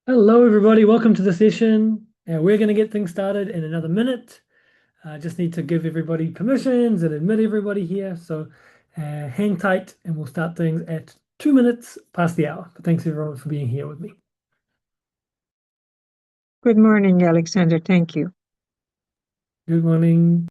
Hello, everybody. Welcome to the session. We're going to get things started in another minute. I just need to give everybody permissions and admit everybody here. So hang tight and we'll start things at 2 minutes past the hour. But thanks everyone for being here with me. Good morning, Alexander. Thank you. Good morning.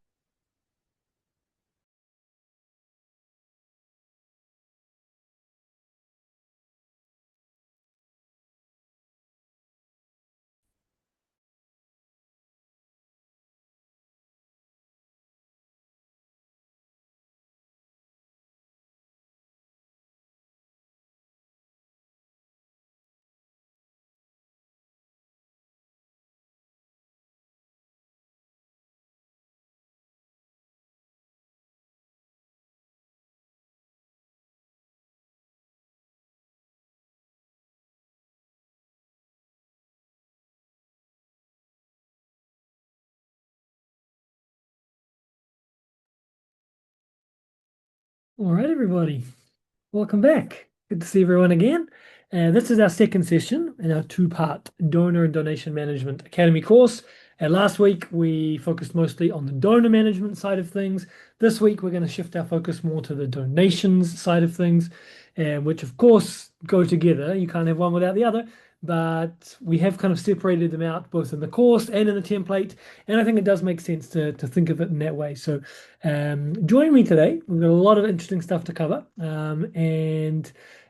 All right, everybody. Welcome back. Good to see everyone again. This is our second session in our two-part Donor and Donation Management Academy course. Last week, we focused mostly on the donor management side of things. This week, we're going to shift our focus more to the donations side of things, which of course go together. You can't have one without the other, but we have kind of separated them out both in the course and in the template. And I think it does make sense to think of it in that way. So join me today. We've got a lot of interesting stuff to cover.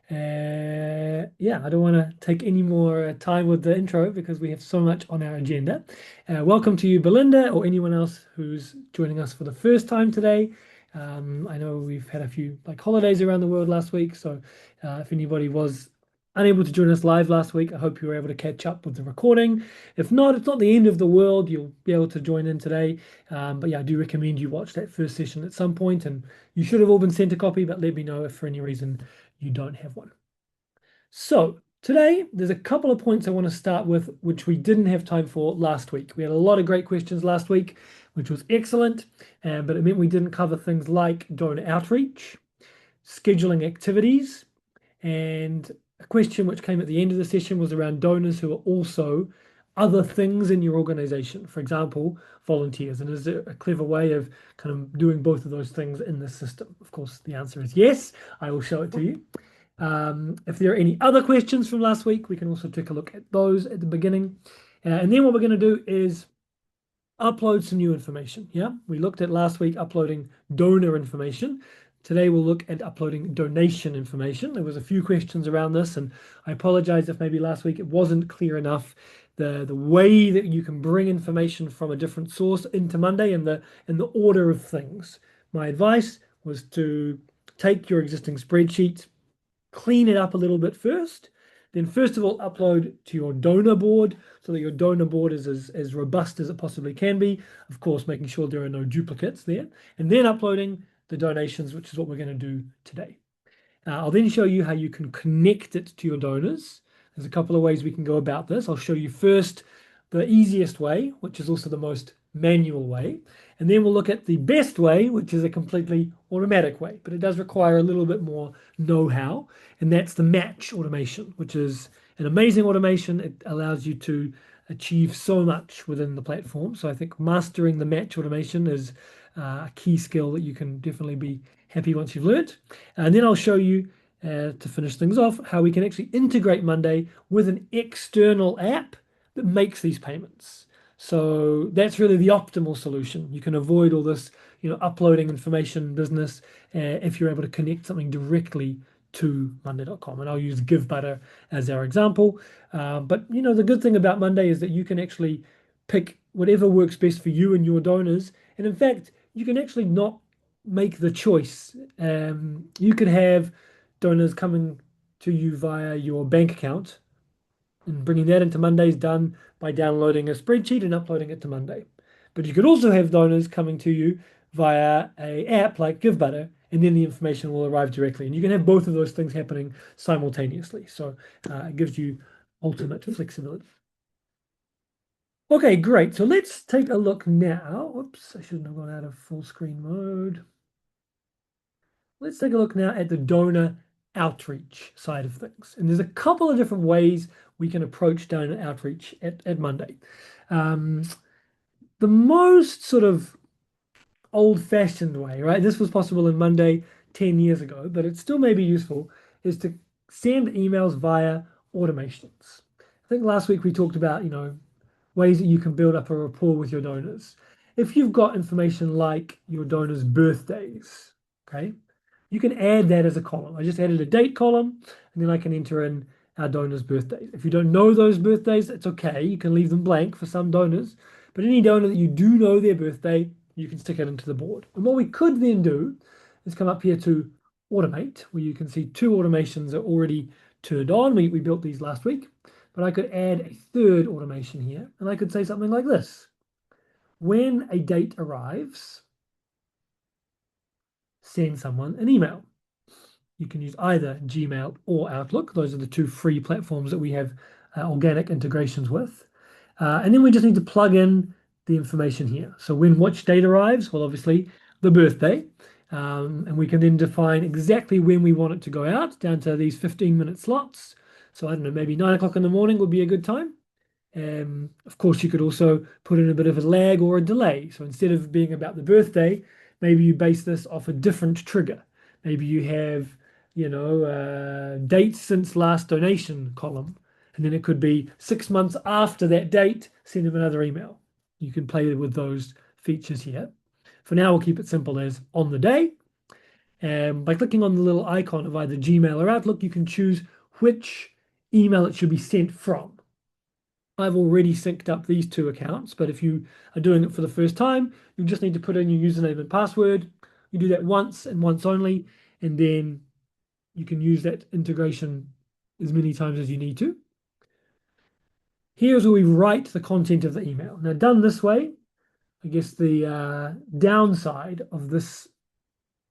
Yeah, I don't want to take any more time with the intro because we have so much on our agenda. Welcome to you, Belinda, or anyone else who's joining us for the first time today. I know we've had a few holidays around the world last week, so if anybody was unable to join us live last week, I hope you were able to catch up with the recording. If not, it's not the end of the world. You'll be able to join in today. But yeah, I do recommend you watch that first session at some point, and you should have all been sent a copy, but let me know if for any reason you don't have one. So today, there's a couple of points I want to start with, which we didn't have time for last week. We had a lot of great questions last week, which was excellent, but it meant we didn't cover things like donor outreach, scheduling activities, and a question which came at the end of the session was around donors who are also other things in your organization. For example, volunteers. And is there a clever way of kind of doing both of those things in the system? Of course, the answer is yes. I will show it to you. If there are any other questions from last week, we can also take a look at those at the beginning. And then what we're going to do is upload some new information. Yeah, we looked at last week uploading donor information. Today we'll look at uploading donation information. There was a few questions around this, and I apologize if maybe last week it wasn't clear enough the way that you can bring information from a different source into Monday and the order of things. My advice was to take your existing spreadsheet, clean it up a little bit first. Then first of all, upload to your donor board so that your donor board is as robust as it possibly can be. Of course, making sure there are no duplicates there. And then uploading the donations, which is what we're going to do today. I'll then show you how you can connect it to your donors. There's a couple of ways we can go about this. I'll show you first the easiest way, which is also the most manual way. And then we'll look at the best way, which is a completely automatic way, but it does require a little bit more know-how. And that's the match automation, which is an amazing automation. It allows you to achieve so much within the platform. So I think mastering the match automation is a key skill that you can definitely be happy once you've learned. And then I'll show you to finish things off how we can actually integrate Monday with an external app that makes these payments. So that's really the optimal solution. You can avoid all this, uploading information business if you're able to connect something directly to Monday.com. And I'll use GiveButter as our example. But the good thing about Monday is that you can actually pick whatever works best for you and your donors. And in fact, you can actually not make the choice. You could have donors coming to you via your bank account, and bringing that into Monday is done by downloading a spreadsheet and uploading it to Monday. But you could also have donors coming to you via a app like GiveButter, and then the information will arrive directly. And you can have both of those things happening simultaneously. So it gives you ultimate flexibility. Okay, great. So let's take a look now. Oops, I shouldn't have gone out of full screen mode. Let's take a look now at the donor outreach side of things. And there's a couple of different ways we can approach donor outreach at Monday. Um, the most sort of old-fashioned way, right? This was possible in Monday 10 years ago, but it still may be useful, is to send emails via automations. I think last week we talked about, ways that you can build up a rapport with your donors. If you've got information like your donors' birthdays, okay, you can add that as a column. I just added a date column, and then I can enter in our donors' birthdays. If you don't know those birthdays, it's okay. You can leave them blank for some donors, but any donor that you do know their birthday, you can stick it into the board. And what we could then do is come up here to automate, where you can see two automations are already turned on. We built these last week, but I could add a third automation here, and I could say something like this. When a date arrives, send someone an email. You can use either Gmail or Outlook. Those are the two free platforms that we have organic integrations with. And then we just need to plug in the information here. So when which date arrives? Well, obviously the birthday. And we can then define exactly when we want it to go out down to these 15-minute slots. So I don't know, maybe 9 o'clock in the morning would be a good time. Of course, you could also put in a bit of a lag or a delay. So instead of being about the birthday, maybe you base this off a different trigger. Maybe you have, date since last donation column. And then it could be 6 months after that date, send them another email. You can play with those features here. For now, we'll keep it simple as on the day. And by clicking on the little icon of either Gmail or Outlook, you can choose which email it should be sent from. I've already synced up these two accounts, but if you are doing it for the first time, you just need to put in your username and password. You do that once and once only, and then you can use that integration as many times as you need to. Here's where we write the content of the email. Now, done this way, I guess the downside of this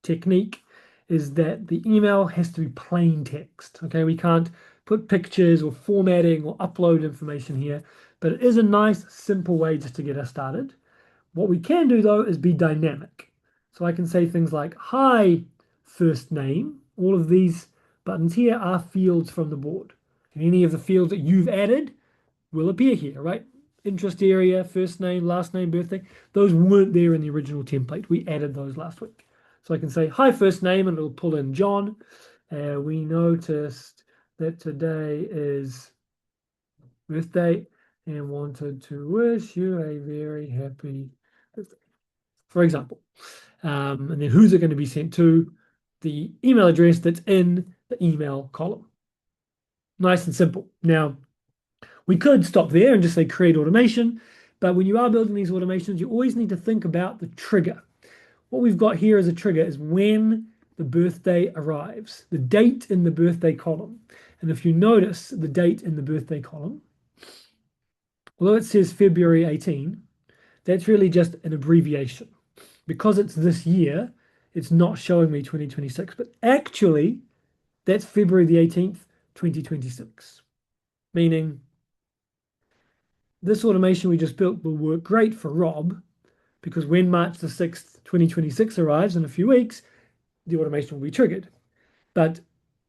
technique is that the email has to be plain text. Okay, we can't put pictures or formatting or upload information here, but it is a nice, simple way just to get us started. What we can do though is be dynamic. So I can say things like, hi, first name. All of these buttons here are fields from the board. And any of the fields that you've added will appear here, right? Interest area, first name, last name, birthday. Those weren't there in the original template. We added those last week. So I can say, hi, first name, and it'll pull in John. We noticed that today is birthday and wanted to wish you a very happy birthday, for example. And then who's it going to be sent to? The email address that's in the email column. Nice and simple. Now, we could stop there and just say create automation, but when you are building these automations, you always need to think about the trigger. What we've got here as a trigger is when the birthday arrives, the date in the birthday column. And if you notice the date in the birthday column, although it says February 18, that's really just an abbreviation. Because it's this year, it's not showing me 2026, but actually that's February the 18th, 2026, meaning this automation we just built will work great for Rob because when March the 6th, 2026 arrives in a few weeks, the automation will be triggered. But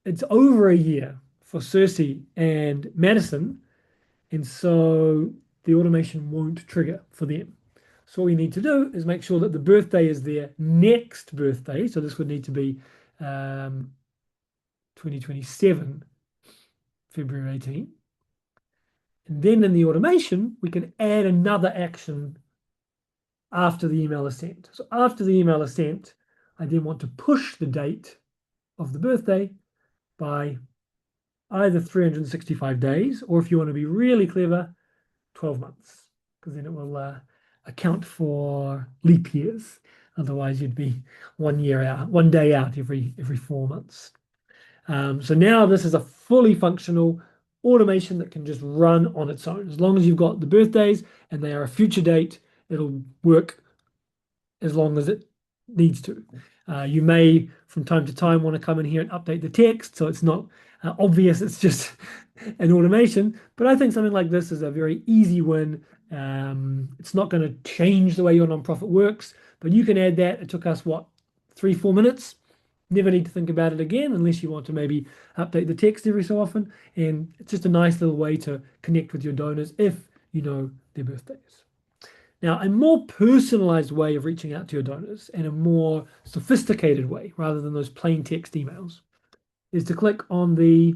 it's over a year for Cersei and Madison, and so the automation won't trigger for them. So what we need to do is make sure that the birthday is their next birthday. So this would need to be 2027, February 18. And then in the automation, we can add another action after the email is sent. So after the email is sent, I then want to push the date of the birthday by either 365 days, or if you want to be really clever, 12 months, because then it will account for leap years. Otherwise, you'd be 1 year out, 1 day out every 4 months. So now this is a fully functional automation that can just run on its own. As long as you've got the birthdays and they are a future date, it'll work as long as it needs to. You may, from time to time, want to come in here and update the text so it's not obvious it's just an automation. But I think something like this is a very easy win. It's not going to change the way your nonprofit works, but you can add that. It took us, what, 3, 4 minutes? Never need to think about it again unless you want to maybe update the text every so often. And it's just a nice little way to connect with your donors if you know their birthdays. Now, a more personalized way of reaching out to your donors and a more sophisticated way, rather than those plain text emails, is to click on the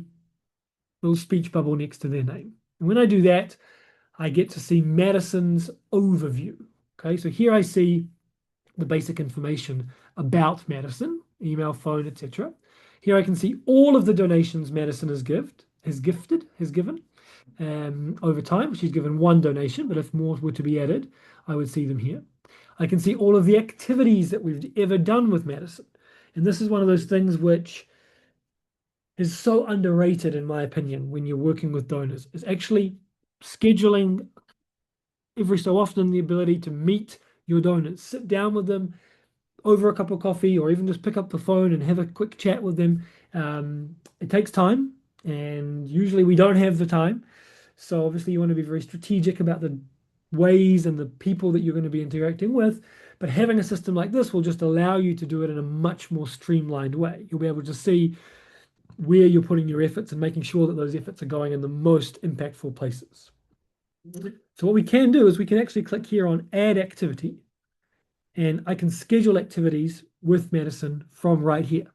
little speech bubble next to their name. And when I do that, I get to see Madison's overview. Okay, so here I see the basic information about Madison, email, phone, etc. Here I can see all of the donations Madison has given over time. She's given one donation, but if more were to be added, I would see them here. I can see all of the activities that we've ever done with Madison. And this is one of those things which is so underrated, in my opinion, when you're working with donors, is actually scheduling every so often the ability to meet your donors, sit down with them over a cup of coffee, or even just pick up the phone and have a quick chat with them. It takes time, and usually we don't have the time. So obviously you want to be very strategic about the ways and the people that you're going to be interacting with. But having a system like this will just allow you to do it in a much more streamlined way. You'll be able to see where you're putting your efforts and making sure that those efforts are going in the most impactful places. So what we can do is we can actually click here on Add Activity, and I can schedule activities with Madison from right here.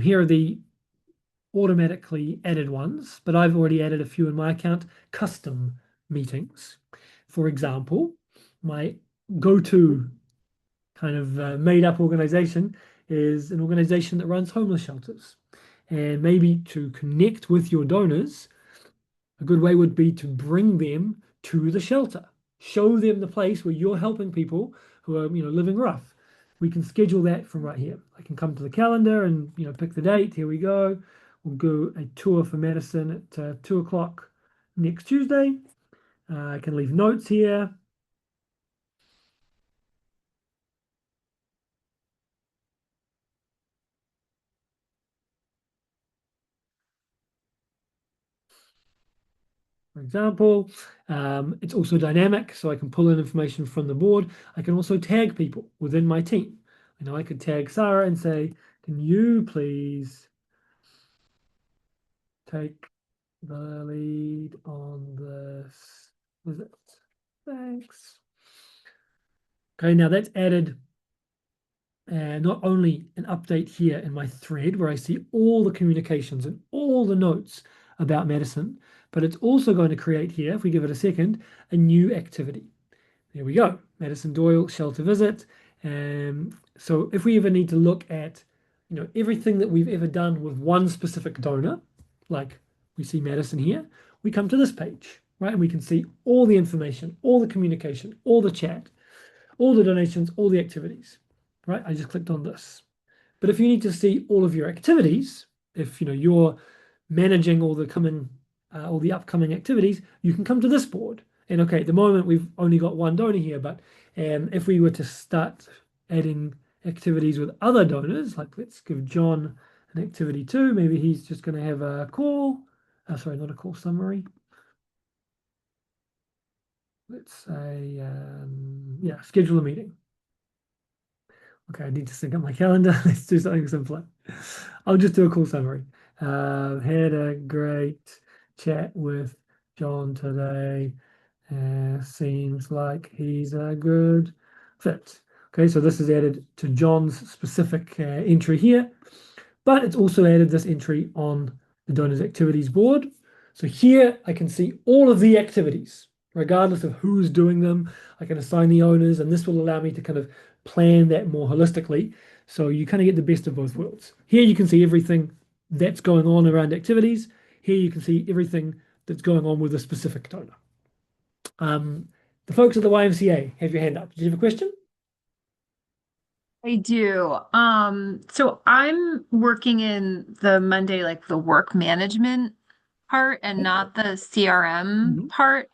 Here are the automatically added ones, but I've already added a few in my account, custom meetings. For example, my go-to kind of made up organization is an organization that runs homeless shelters. And maybe to connect with your donors, a good way would be to bring them to the shelter. Show them the place where you're helping people who are, living rough. We can schedule that from right here. I can come to the calendar and, pick the date. Here we go. We'll go a tour for Madison at 2 o'clock next Tuesday. I can leave notes here. For example, it's also dynamic, so I can pull in information from the board. I can also tag people within my team. I could tag Sarah and say, can you please take the lead on this visit? Thanks. Okay, now that's added not only an update here in my thread where I see all the communications and all the notes about Madison, but it's also going to create here, if we give it a second, a new activity. There we go, Madison Doyle shelter visit. So if we ever need to look at, everything that we've ever done with one specific donor, like we see Madison here, we come to this page, right? And we can see all the information, all the communication, all the chat, all the donations, all the activities, right? I just clicked on this. But if you need to see all of your activities, if you're managing all the upcoming activities, you can come to this board. And okay, at the moment we've only got one donor here, but if we were to start adding activities with other donors, like let's give John an activity too. Maybe he's just going to have a call. Sorry, not a call summary. Let's say, yeah, schedule a meeting. Okay, I need to sync up my calendar. Let's do something simpler. I'll just do a cool summary. Had a great chat with John today. Seems like he's a good fit. Okay, so this is added to John's specific entry here, but it's also added this entry on the donors activities board. So here I can see all of the activities, regardless of who's doing them. I can assign the owners, and this will allow me to kind of plan that more holistically. So you kind of get the best of both worlds. Here you can see everything that's going on around activities. Here you can see everything that's going on with a specific donor. The folks at the YMCA have your hand up. Did you have a question? I do. So I'm working in the Monday, like the work management part and not the CRM Mhm. part.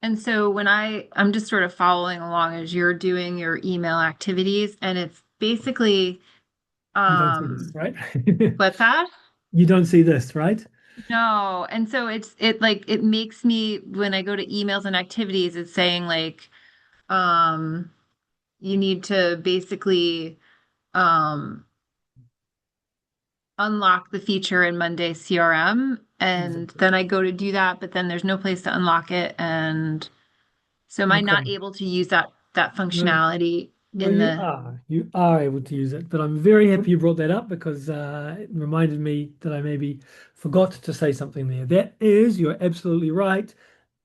And so when I'm just sort of following along as you're doing your email activities, and it's basically, You don't see this, um, right? what's that? You don't see this, right? No. And so it makes me, when I go to emails and activities, it's saying like, um, you need to basically, um, unlock the feature in Monday CRM, and Exactly. then I go to do that, but then there's no place to unlock it, and so am I not Okay. able to use that No, functionality no, in you the are. You are able to use it, but I'm very happy you brought that up because it reminded me that I maybe forgot to say something there. That is, you're absolutely right.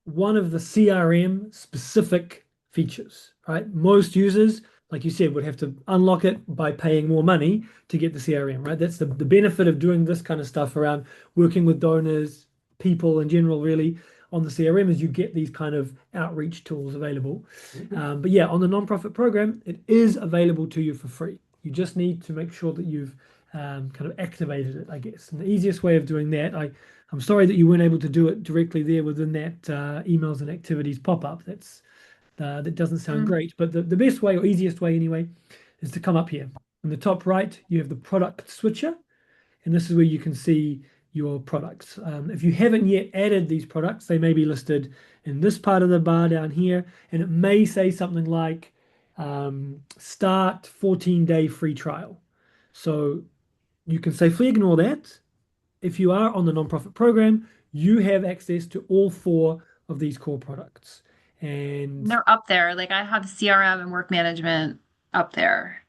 One of the CRM specific features, right? Most users, like you said, would have to unlock it by paying more money to get the CRM, right? That's the benefit of doing this kind of stuff around working with donors, people in general, really, on the CRM is you get these kind of outreach tools available. But yeah, on the nonprofit program, it is available to you for free. You just need to make sure that you've kind of activated it, I guess. And the easiest way of doing that, I'm sorry that you weren't able to do it directly there within that emails and activities pop-up. That doesn't sound Mm. great, but the best way or easiest way anyway is to come up here. In the top right, you have the product switcher, and this is where you can see your products. If you haven't yet added these products, they may be listed in this part of the bar down here, and it may say something like start 14-day free trial. So you can safely ignore that. If you are on the nonprofit program, you have access to all four of these core products. And they're up there. Like I have CRM and work management up there.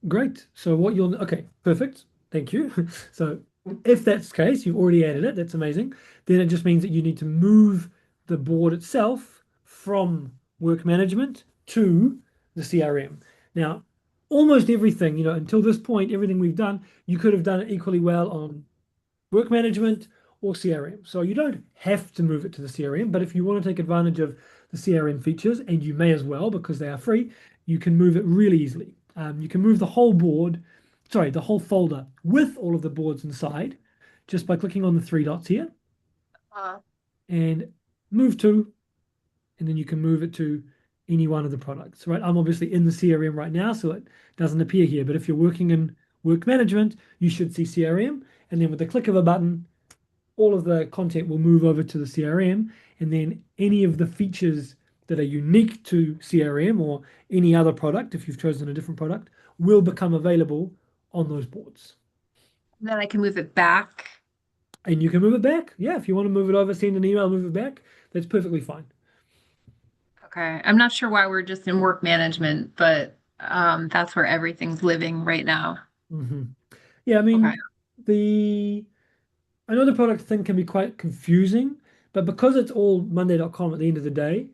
great. So what you'll, okay, perfect. Thank you. So if that's the case, you've already added it. That's amazing. Then it just means that you need to move the board itself from work management to the CRM. Now, almost everything, until this point, everything we've done, you could have done it equally well on work management or CRM. So you don't have to move it to the CRM, but if you want to take advantage of the CRM features, and you may as well because they are free, you can move it really easily. You can move the whole board, sorry, the whole folder with all of the boards inside just by clicking on the three dots here Uh, and move to, and then you can move it to any one of the products, right? I'm obviously in the CRM right now, so it doesn't appear here, but if you're working in work management, you should see CRM, and then with the click of a button, all of the content will move over to the CRM, and then any of the features that are unique to CRM or any other product, if you've chosen a different product, will become available on those boards. then I can move it back. And you can move it back. Yeah, if you want to move it over, send an email, move it back, that's perfectly fine. Okay. I'm not sure why we're just in work management, but that's where everything's living right now. hmm Yeah, I Okay. mean, the I know the product thing can be quite confusing, but because it's all Monday.com at the end of the day,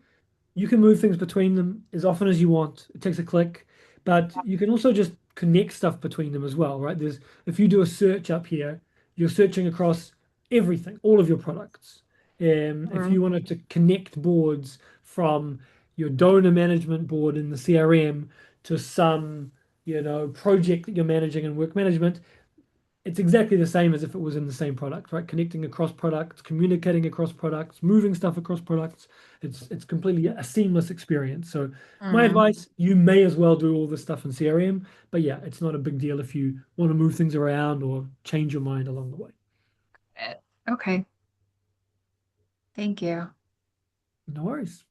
you can move things between them as often as you want. It takes a click, but you can also just connect stuff between them as well, right? If you do a search up here, you're searching across everything, all of your products. If Mhm. you wanted to connect boards from your donor management board in the CRM to some, project that you're managing in work management, it's exactly the same as if it was in the same product, right? Connecting across products, communicating across products, moving stuff across products. It's completely a seamless experience. So my Mm. advice, you may as well do all this stuff in CRM, but yeah, it's not a big deal if you want to move things around or change your mind along the way. Okay. Thank you. No worries.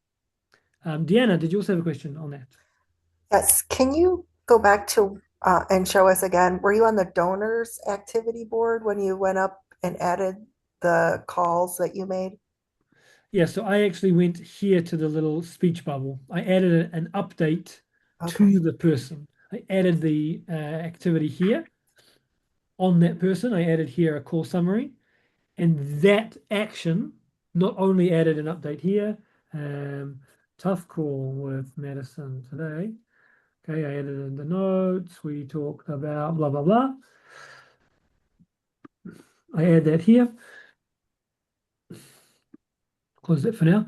Deanna, did you also have a question on that? Yes, can you go back to and show us again? Were you on the donors activity board when you went up and added the calls that you made? Yeah, so I actually went here to the little speech bubble. I added an update to Okay, the person. I added the activity here on that person. I added here a call summary. And that action not only added an update here, um, tough call with Madison today. Okay, I added in the notes. We talked about blah, blah, blah. I add that here. Close that for now.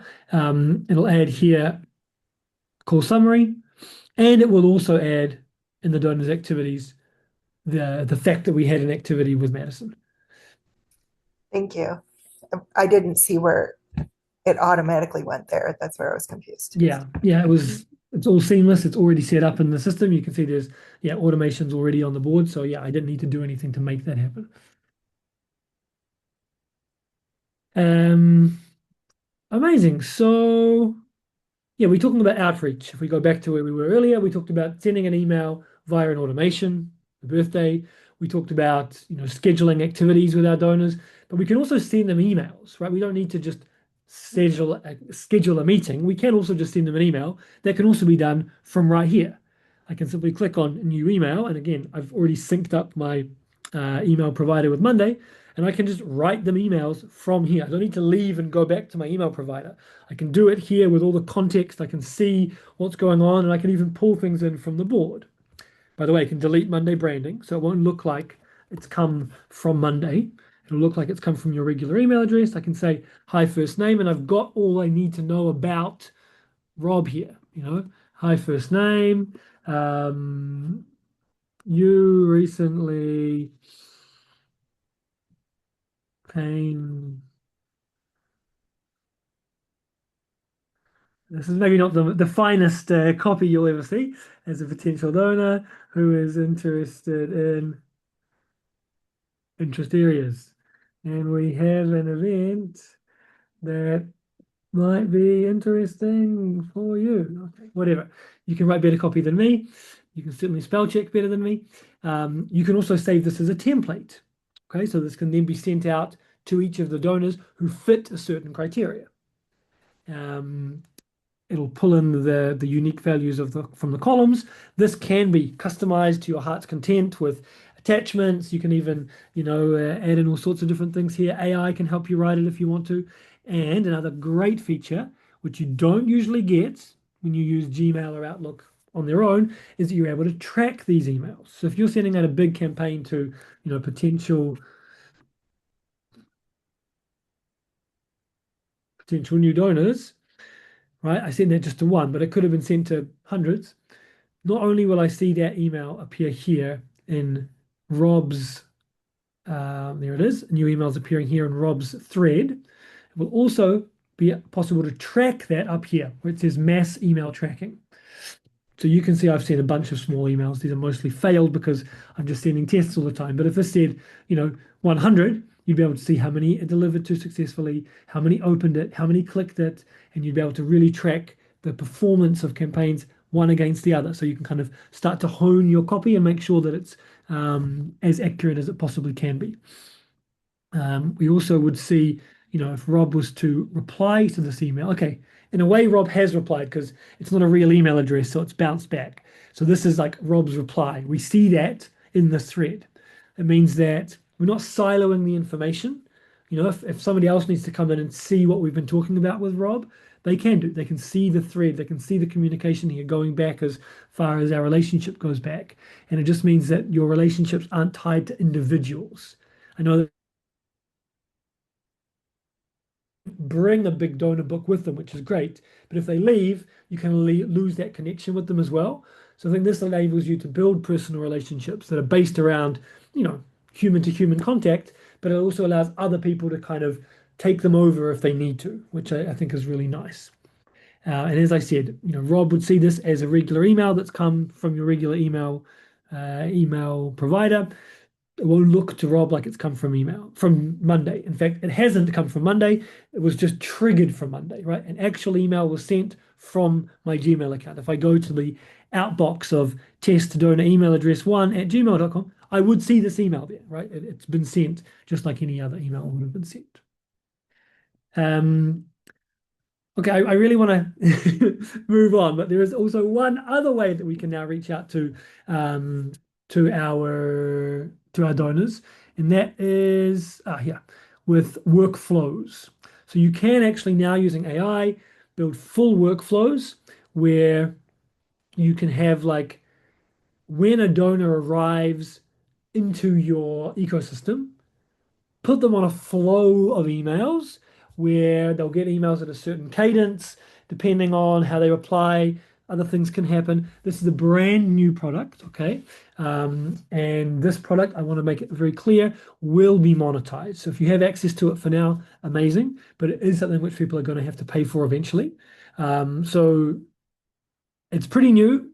It'll add here call summary, and it will also add in the donors activities the fact that we had an activity with Madison. thank you. I didn't see where it automatically went there. That's where I was confused. Yeah, it's all seamless. It's already set up in the system. You can see there's automations already on the board. So yeah, I didn't need to do anything to make that happen. Um, Amazing. So yeah, we're talking about outreach. If we go back to where we were earlier, we talked about sending an email via an automation, the birthday. We talked about, scheduling activities with our donors, but we can also send them emails, right? We don't need to just schedule a meeting. We can also just send them an email. That can also be done from right here. I can simply click on new email, and again, I've already synced up my email provider with Monday, and I can just write them emails from here. I don't need to leave and go back to my email provider. I can do it here with all the context. I can see what's going on, and I can even pull things in from the board. By the way, I can delete Monday branding, so it won't look like it's come from Monday. It'll look like it's come from your regular email address. I can say hi first name, and I've got all I need to know about Rob here. Hi first name. Um, you recently came. This is maybe not the finest copy you'll ever see as a potential donor who is interested in interest areas. And we have an event that might be interesting for you. Okay, whatever. You can write better copy than me. You can certainly spell check better than me. You can also save this as a template. Okay, so this can then be sent out to each of the donors who fit a certain criteria. Um, It'll pull in the unique values from the columns. This can be customized to your heart's content with attachments. You can even, add in all sorts of different things here. AI can help you write it if you want to. And another great feature, which you don't usually get when you use Gmail or Outlook on their own, is that you're able to track these emails. So if you're sending out a big campaign to, potential new donors, right? I sent that just to one, but it could have been sent to hundreds. Not only will I see that email appear here in Rob's, there it is, new emails appearing here in Rob's thread. It will also be possible to track that up here where it says mass email tracking. So you can see I've sent a bunch of small emails. These are mostly failed because I'm just sending tests all the time. But if this said, 100, you'd be able to see how many it delivered to successfully, how many opened it, how many clicked it, and you'd be able to really track the performance of campaigns one against the other. So you can kind of start to hone your copy and make sure that it's as accurate as it possibly can be. We also would see, if Rob was to reply to this email, okay, in a way, Rob has replied because it's not a real email address, so it's bounced back. So this is like Rob's reply. We see that in this thread. It means that we're not siloing the information. If somebody else needs to come in and see what we've been talking about with Rob, they can do. They can see the thread. They can see the communication here going back as far as our relationship goes back. And it just means that your relationships aren't tied to individuals. I know that bring a big donor book with them, which is great. But if they leave, you can lose that connection with them as well. So I think this enables you to build personal relationships that are based around, human to human contact, but it also allows other people to kind of take them over if they need to, which I think is really nice. And as I said, Rob would see this as a regular email that's come from your regular email provider. It won't look to Rob like it's come from Monday. In fact, it hasn't come from Monday. It was just triggered from Monday, right? An actual email was sent from my Gmail account. If I go to the outbox of test donor email address 1@gmail.com, I would see this email there, right? It's been sent just like any other email would have been sent. Okay, I really want to move on, but there is also one other way that we can now reach out um, to our donors, and that is here with workflows. So you can actually now using AI build full workflows where you can have like when a donor arrives into your ecosystem, put them on a flow of emails where they'll get emails at a certain cadence, depending on how they reply. Other things can happen. This is a brand new product, okay? And this product, I want to make it very clear, will be monetized. So if you have access to it for now, amazing, but it is something which people are going to have to pay for eventually. So it's pretty new,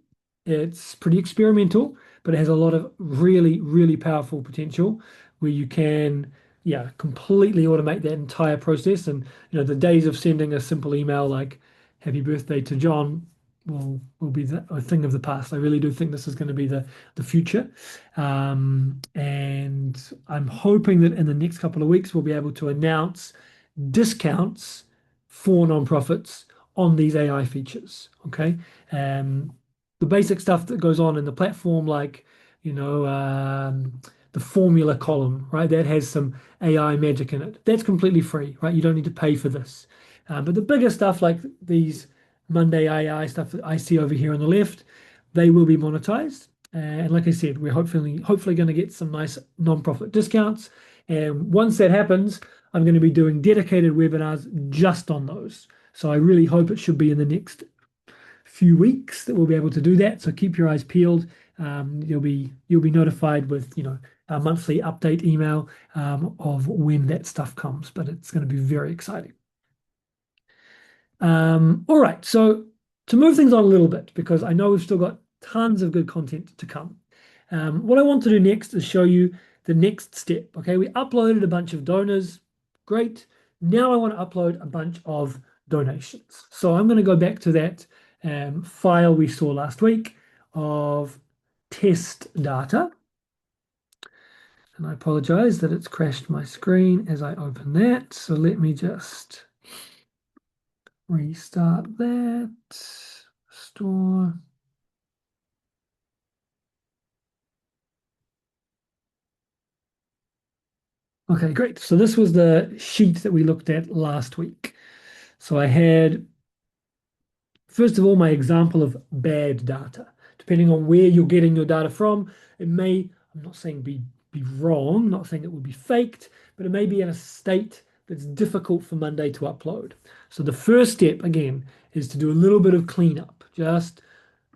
it's pretty experimental, but it has a lot of really, really powerful potential where you can, yeah, completely automate that entire process. And the days of sending a simple email like "Happy birthday to John," will be a thing of the past. I really do think this is going to be the future, and I'm hoping that in the next couple of weeks we'll be able to announce discounts for nonprofits on these AI features. Okay, the basic stuff that goes on in the platform, like you know. The formula column, right? That has some AI magic in it. That's completely free, right? You don't need to pay for this. But the bigger stuff like these Monday AI stuff that I see over here on the left, they will be monetized. And like I said, we're hopefully going to get some nice nonprofit discounts. And once that happens, I'm going to be doing dedicated webinars just on those. So I really hope it should be in the next few weeks that we'll be able to do that. So keep your eyes peeled. You'll be notified with a monthly update email of when that stuff comes. But it's going to be very exciting. All right, so to move things on a little bit, because I know we've still got tons of good content to come. What I want to do next is show you the next step. Okay, we uploaded a bunch of donors. Great. Now I want to upload a bunch of donations. So I'm going to go back to that file we saw last week of test data. And I apologize that it's crashed my screen as I open that. So let me just restart that. Store. Okay, great. So this was the sheet that we looked at last week. So I had, first of all, my example of bad data. Depending on where you're getting your data from, it may, I'm not saying be wrong, not saying it would be faked, but it may be in a state that's difficult for Monday to upload. So the first step, again, is to do a little bit of cleanup. Just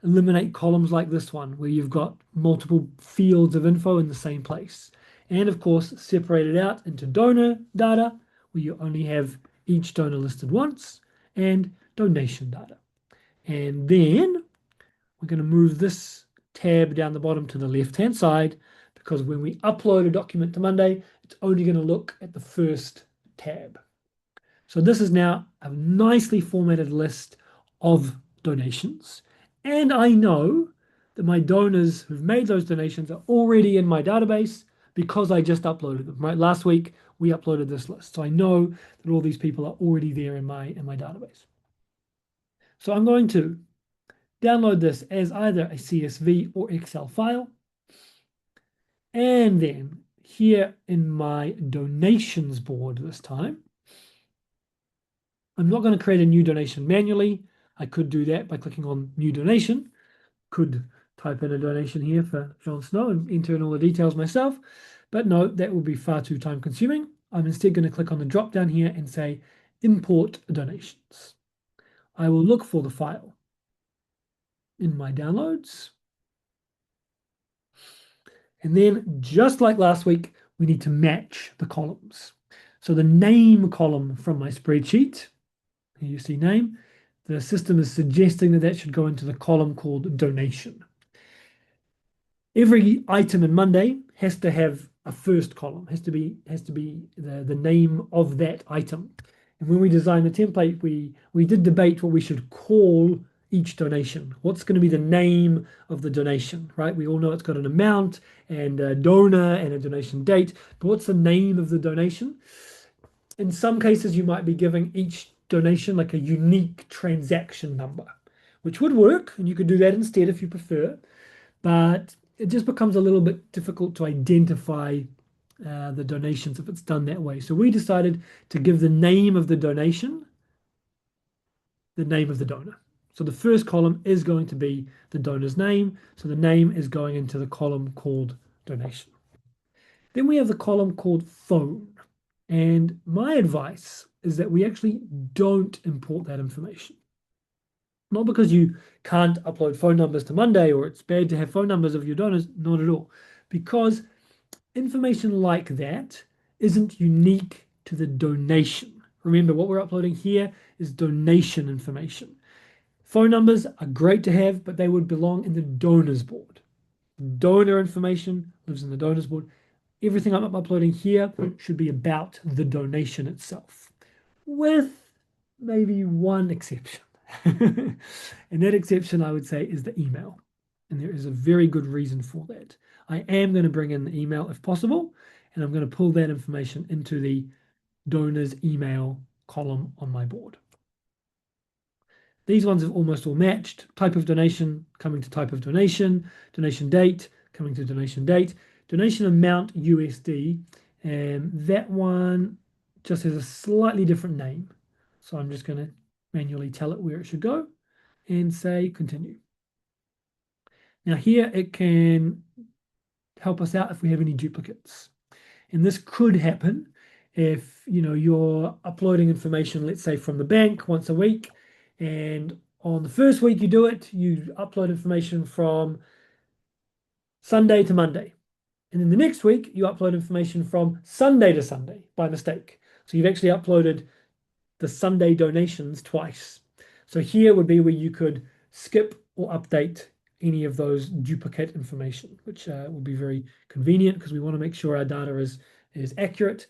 eliminate columns like this one, where you've got multiple fields of info in the same place. And of course, separate it out into donor data, where you only have each donor listed once, and donation data. And then we're going to move this tab down the bottom to the left-hand side, because when we upload a document to Monday, it's only going to look at the first tab. So this is now a nicely formatted list of donations. And I know that my donors who've made those donations are already in my database because I just uploaded them, right? Last week, we uploaded this list. So I know that all these people are already there in my database. So I'm going to download this as either a CSV or Excel file. And then here in my donations board this time, I'm not going to create a new donation manually. I could do that by clicking on new donation. Could type in a donation here for Jon Snow and enter in all the details myself. But no, that would be far too time consuming. I'm instead going to click on the drop down here and say import donations. I will look for the file in my downloads. And then just like last week, we need to match the columns. So the name column from my spreadsheet, here you see name, the system is suggesting that that should go into the column called donation. Every item in Monday has to have a first column, has to be the name of that item. And when we designed the template, we did debate what we should call each donation. What's going to be the name of the donation, right? We all know it's got an amount and a donor and a donation date, but what's the name of the donation? In some cases, you might be giving each donation like a unique transaction number, which would work, and you could do that instead if you prefer, but it just becomes a little bit difficult to identify the donations if it's done that way. So we decided to give the name of the donation the name of the donor. So the first column is going to be the donor's name. So the name is going into the column called donation. Then we have the column called phone. And my advice is that we actually don't import that information. Not because you can't upload phone numbers to Monday or it's bad to have phone numbers of your donors, not at all. Because information like that isn't unique to the donation. Remember, what we're uploading here is donation information. Phone numbers are great to have, but they would belong in the donors board. Donor information lives in the donors board. Everything I'm uploading here should be about the donation itself, with maybe one exception. And that exception, I would say, is the email. And there is a very good reason for that. I am going to bring in the email if possible, and I'm going to pull that information into the donors email column on my board. These ones have almost all matched. Type of donation coming to type of donation, donation date coming to donation date, donation amount USD, and that one just has a slightly different name. So I'm just going to manually tell it where it should go and say continue. Now here it can help us out if we have any duplicates. And this could happen if you're uploading information, let's say from the bank once a week, and on the first week you do it, you upload information from Sunday to Monday. And then the next week you upload information from Sunday to Sunday by mistake. So you've actually uploaded the Sunday donations twice. So here would be where you could skip or update any of those duplicate information, which will be very convenient because we want to make sure our data is accurate.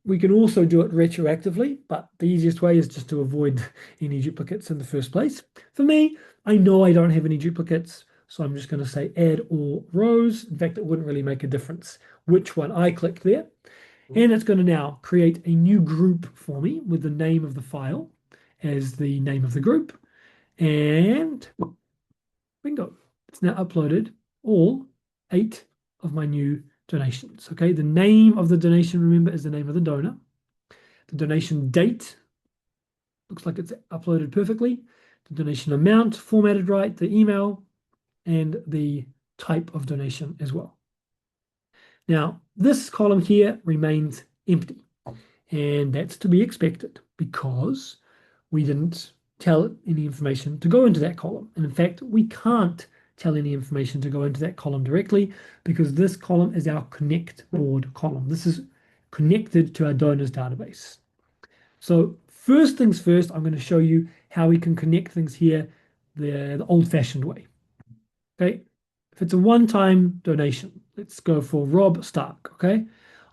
We can also do it retroactively, but the easiest way is just to avoid any duplicates in the first place. For me, I know I don't have any duplicates, so I'm just going to say add all rows. In fact, it wouldn't really make a difference which one I clicked there. And it's going to now create a new group for me with the name of the file as the name of the group. And bingo, it's now uploaded all 8 of my new donations. Okay, the name of the donation, remember, is the name of the donor. The donation date looks like it's uploaded perfectly. The donation amount formatted right, the email, and the type of donation as well. Now, this column here remains empty, and that's to be expected because we didn't tell any information to go into that column. And in fact, we can't tell any information to go into that column directly because this column is our connect board column. This is connected to our donors database. So first things first, I'm going to show you how we can connect things here the old-fashioned way. Okay, if it's a one-time donation, let's go for Rob Stark. Okay,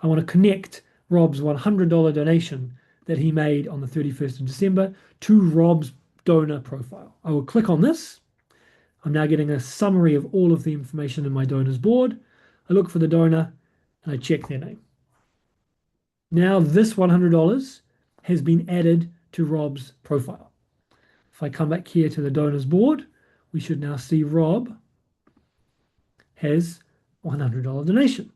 I want to connect Rob's $100 donation that he made on the 31st of December to Rob's donor profile. I will click on this. I'm now getting a summary of all of the information in my donors board. I look for the donor and I check their name. Now this $100 has been added to Rob's profile. If I come back here to the donors board, we should now see Rob has $100 donation.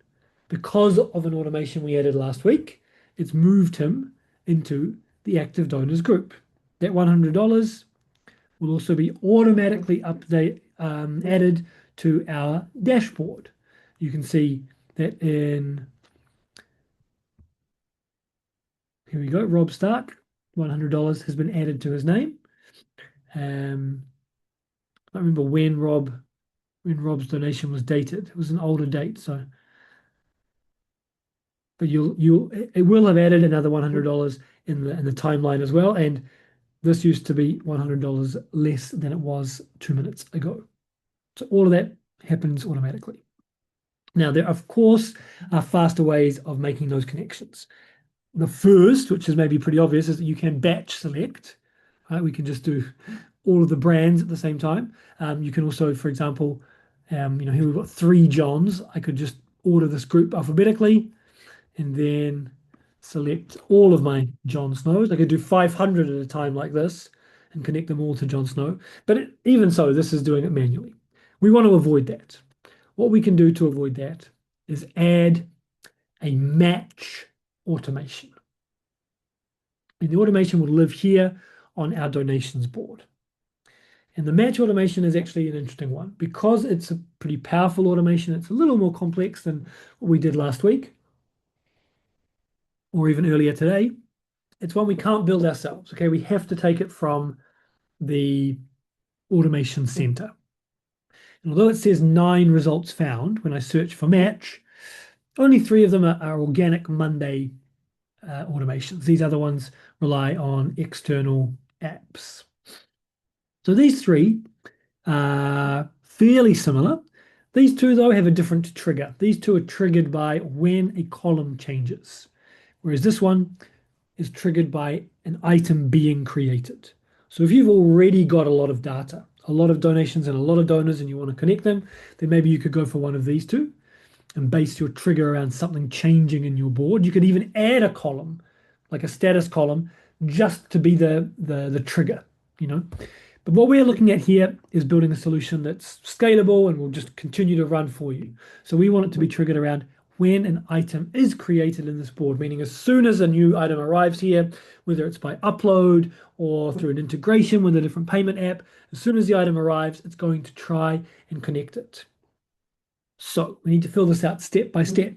Because of an automation we added last week, it's moved him into the active donors group. That $100 will also be automatically added to our dashboard. You can see that here we go, Rob Stark, $100 has been added to his name. I don't remember when Rob's donation was dated. It was an older date, so. But it will have added another $100 in the timeline as well, and this used to be $100 less than it was 2 minutes ago. So all of that happens automatically. Now there, of course, are faster ways of making those connections. The first, which is maybe pretty obvious, is that you can batch select. Right? We can just do all of the brands at the same time. You can also, for example, here we've got 3 Johns. I could just order this group alphabetically and then select all of my Jon Snows. I could do 500 at a time like this and connect them all to Jon Snow. But even so, this is doing it manually. We want to avoid that. What we can do to avoid that is add a match automation. And the automation will live here on our donations board. And the match automation is actually an interesting one because it's a pretty powerful automation. It's a little more complex than what we did last week or even earlier today. It's one we can't build ourselves. Okay, we have to take it from the automation center. And although it says 9 results found when I search for match, only 3 of them are organic Monday automations. These other ones rely on external apps. So these 3 are fairly similar. These 2, though, have a different trigger. These 2 are triggered by when a column changes, whereas this one is triggered by an item being created. So if you've already got a lot of data, a lot of donations and a lot of donors, and you want to connect them, then maybe you could go for one of these two and base your trigger around something changing in your board. You could even add a column, like a status column, just to be the trigger, you know. But what we're looking at here is building a solution that's scalable and will just continue to run for you. So we want it to be triggered around when an item is created in this board, meaning as soon as a new item arrives here, whether it's by upload or through an integration with a different payment app, as soon as the item arrives, it's going to try and connect it. So we need to fill this out step by step.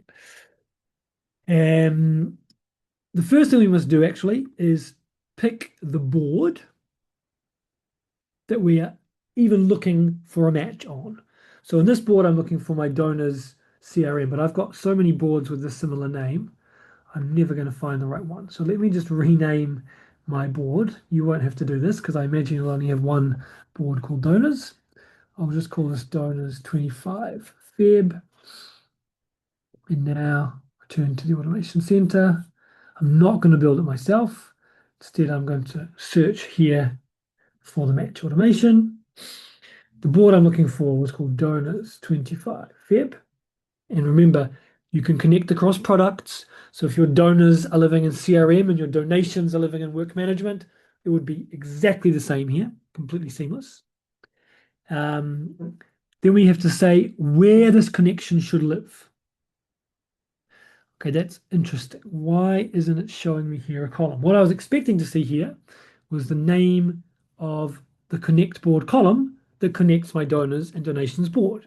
The first thing we must do actually is pick the board that we are even looking for a match on. So in this board, I'm looking for my donors CRM, but I've got so many boards with a similar name, I'm never going to find the right one. So let me just rename my board. You won't have to do this because I imagine you'll only have one board called donors. I'll just call this donors 25 Feb. And now return to the automation center. I'm not going to build it myself. Instead, I'm going to search here for the match automation. The board I'm looking for was called donors 25 Feb. And remember, you can connect across products. So if your donors are living in CRM and your donations are living in work management, it would be exactly the same here, completely seamless. Then we have to say where this connection should live. Okay, that's interesting. Why isn't it showing me here a column? What I was expecting to see here was the name of the connect board column that connects my donors and donations board.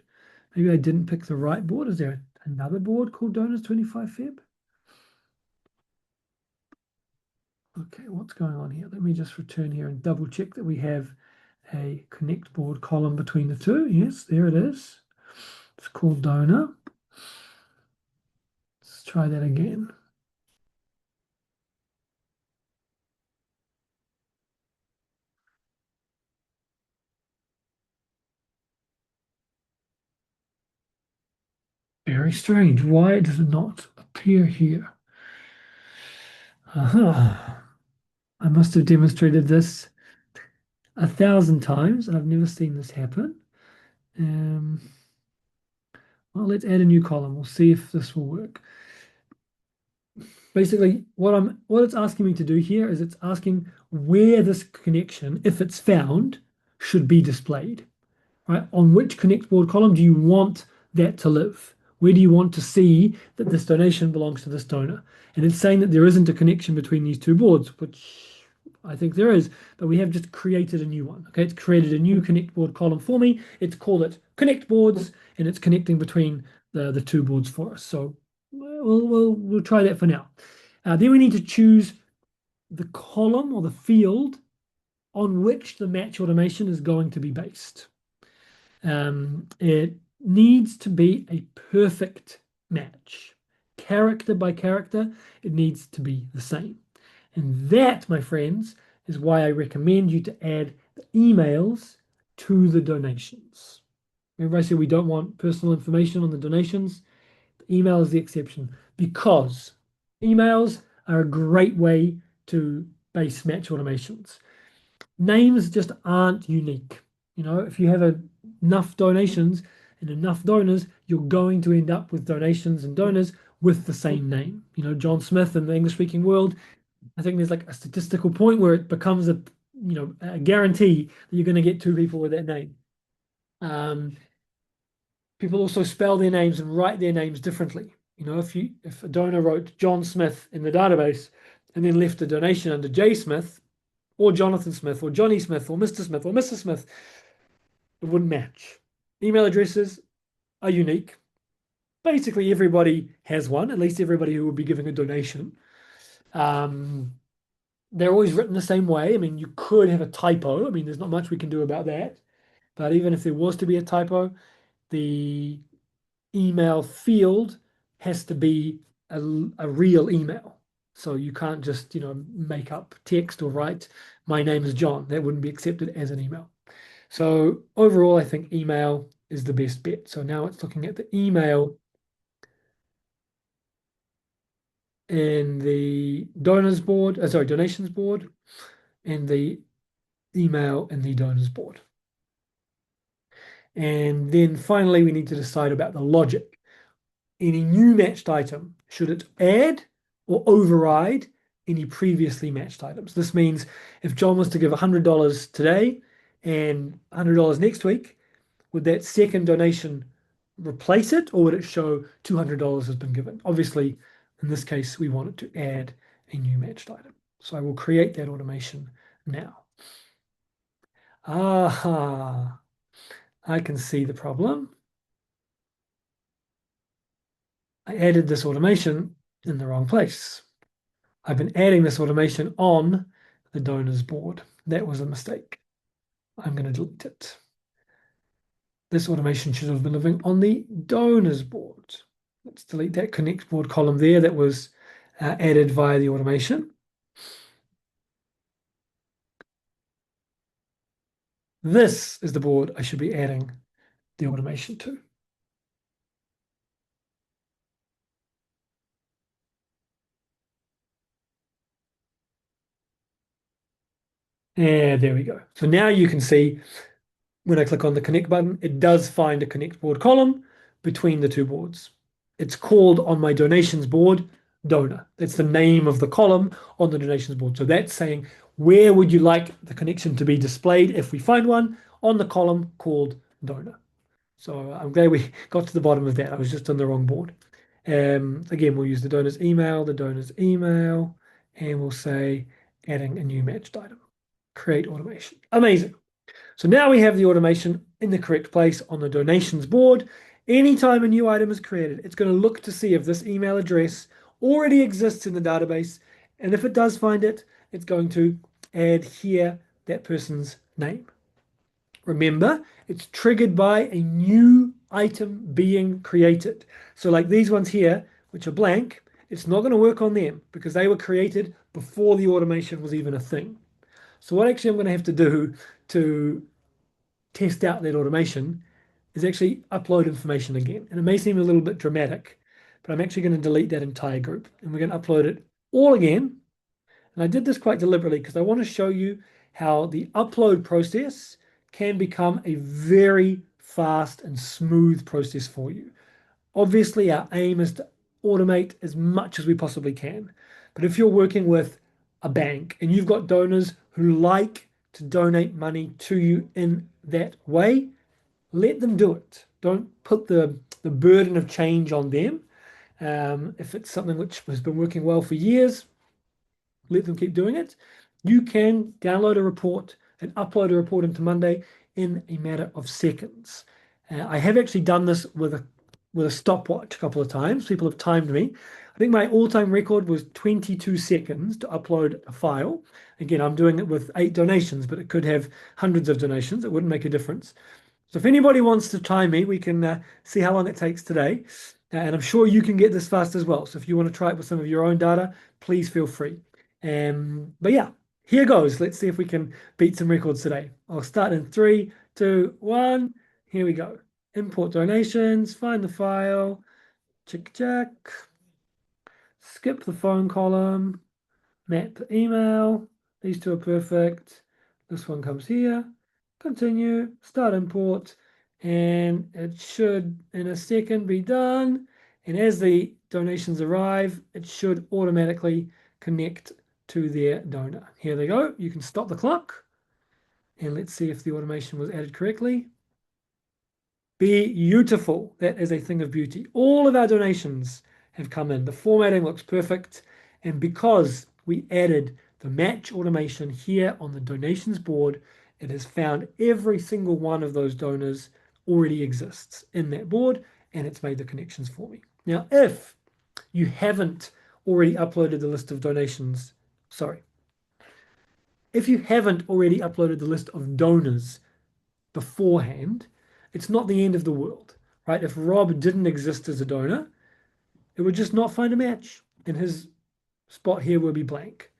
Maybe I didn't pick the right board. Is there another board called donors 25 Feb? Okay, what's going on here? Let me just return here and double check that we have a connect board column between the two. Yes, there it is. It's called donor. Let's try that again. Very strange. Why does it not appear here? Aha. I must have demonstrated this 1,000 times, and I've never seen this happen. Well, let's add a new column. We'll see if this will work. Basically, what it's asking me to do here is it's asking where this connection, if it's found, should be displayed. Right? On which connect board column do you want that to live? Where do you want to see that this donation belongs to this donor? And it's saying that there isn't a connection between these two boards, which I think there is, but we have just created a new one. Okay, it's created a new connect board column for me. It's called it connect boards, and it's connecting between the two boards for us. So we'll try that for now. Then we need to choose the column or the field on which the match automation is going to be based. It needs to be a perfect match. Character by character, it needs to be the same. And that, my friends, is why I recommend you to add the emails to the donations. Remember I said we don't want personal information on the donations? The email is the exception because emails are a great way to base match automations. Names just aren't unique. You know, if you have enough donations and enough donors, you're going to end up with donations and donors with the same name. You know, John Smith in the English speaking world, I think there's like a statistical point where it becomes a guarantee that you're going to get two people with that name. People also spell their names and write their names differently. You know, if a donor wrote John Smith in the database and then left a donation under J Smith, or Jonathan Smith, or Johnny Smith, or Mr. Smith, or Mrs. Smith, it wouldn't match. Email addresses are unique. Basically, everybody has one, at least everybody who would be giving a donation. They're always written the same way. I mean, you could have a typo. I mean, there's not much we can do about that. But even if there was to be a typo, the email field has to be a real email. So you can't just, make up text or write, my name is John. That wouldn't be accepted as an email. So overall, I think email is the best bet. So now it's looking at the email in the donations board, and the email in the donors board. And then finally, we need to decide about the logic. Any new matched item, should it add or override any previously matched items? This means if John was to give $100 today and $100 next week, would that second donation replace it, or would it show $200 has been given? Obviously, in this case, we want it to add a new matched item. So I will create that automation now. Aha, I can see the problem. I added this automation in the wrong place. I've been adding this automation on the donors board. That was a mistake. I'm going to delete it. This automation should have been living on the donors board. Let's delete that connect board column there that was added via the automation. This is the board I should be adding the automation to. And there we go. So now you can see when I click on the connect button, it does find a connect board column between the two boards. It's called on my donations board, donor. That's the name of the column on the donations board. So that's saying, where would you like the connection to be displayed if we find one on the column called donor? So I'm glad we got to the bottom of that. I was just on the wrong board. Again, we'll use the donor's email, and we'll say adding a new matched item. Create automation. Amazing. So now we have the automation in the correct place on the donations board. Anytime a new item is created, it's going to look to see if this email address already exists in the database. And if it does find it, it's going to add here that person's name. Remember, it's triggered by a new item being created. So like these ones here, which are blank, it's not going to work on them because they were created before the automation was even a thing. So what actually I'm going to have to do to test out that automation is actually upload information again. And it may seem a little bit dramatic, but I'm actually going to delete that entire group and we're going to upload it all again. And I did this quite deliberately because I want to show you how the upload process can become a very fast and smooth process for you. Obviously, our aim is to automate as much as we possibly can. But if you're working with a bank and you've got donors who like to donate money to you in that way, let them do it. Don't put the burden of change on them. If it's something which has been working well for years, let them keep doing it. You can download a report and upload a report into Monday in a matter of seconds. I have actually done this with a stopwatch a couple of times. People have timed me. I think my all-time record was 22 seconds to upload a file. Again, I'm doing it with 8 donations, but it could have hundreds of donations. It wouldn't make a difference. So if anybody wants to time me, we can see how long it takes today. And I'm sure you can get this fast as well. So if you want to try it with some of your own data, please feel free. But yeah, here goes. Let's see if we can beat some records today. I'll start in 3, 2, 1. Here we go. Import donations, find the file, check. Skip the phone column, map the email. These two are perfect. This one comes here. Continue, start import, and it should in a second be done. And as the donations arrive, it should automatically connect to their donor. Here they go. You can stop the clock and let's see if the automation was added correctly. Beautiful. That is a thing of beauty. All of our donations have come in. The formatting looks perfect. And because we added the match automation here on the donations board, it has found every single one of those donors already exists in that board, and it's made the connections for me. Now, if you haven't already uploaded the list of donations, if you haven't already uploaded the list of donors beforehand, it's not the end of the world, right? If Rob didn't exist as a donor, it would just not find a match, and his spot here will be blank.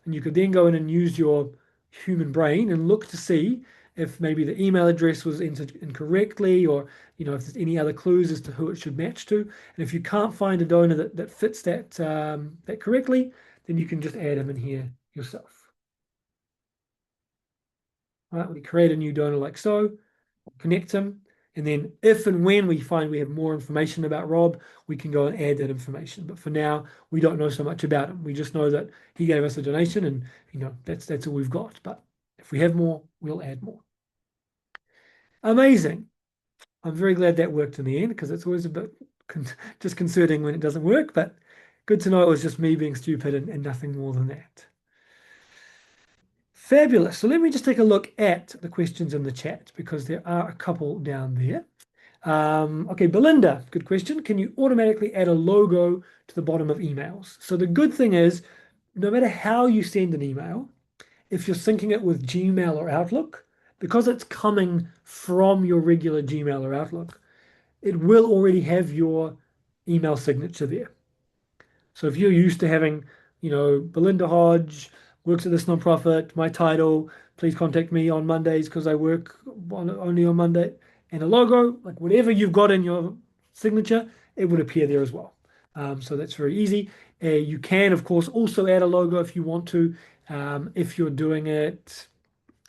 And you could then go in and use your human brain and look to see if maybe the email address was entered incorrectly, or if there's any other clues as to who it should match to. And if you can't find a donor that fits that correctly, then you can just add him in here yourself. right? We create a new donor like so, connect him, and then if and when we find we have more information about Rob, we can go and add that information. But for now, we don't know so much about him. We just know that he gave us a donation, and that's all we've got. But if we have more, we'll add more. Amazing. I'm very glad that worked in the end because it's always a bit disconcerting when it doesn't work, but good to know it was just me being stupid and nothing more than that. Fabulous. So let me just take a look at the questions in the chat because there are a couple down there. Okay, Belinda, good question. Can you automatically add a logo to the bottom of emails? So the good thing is, no matter how you send an email, if you're syncing it with Gmail or Outlook, because it's coming from your regular Gmail or Outlook, it will already have your email signature there. So if you're used to having, Belinda Hodge works at this nonprofit, my title, please contact me on Mondays because I work only on Monday, and a logo, like whatever you've got in your signature, it would appear there as well. So that's very easy. You can, of course, also add a logo if you want to, if you're doing it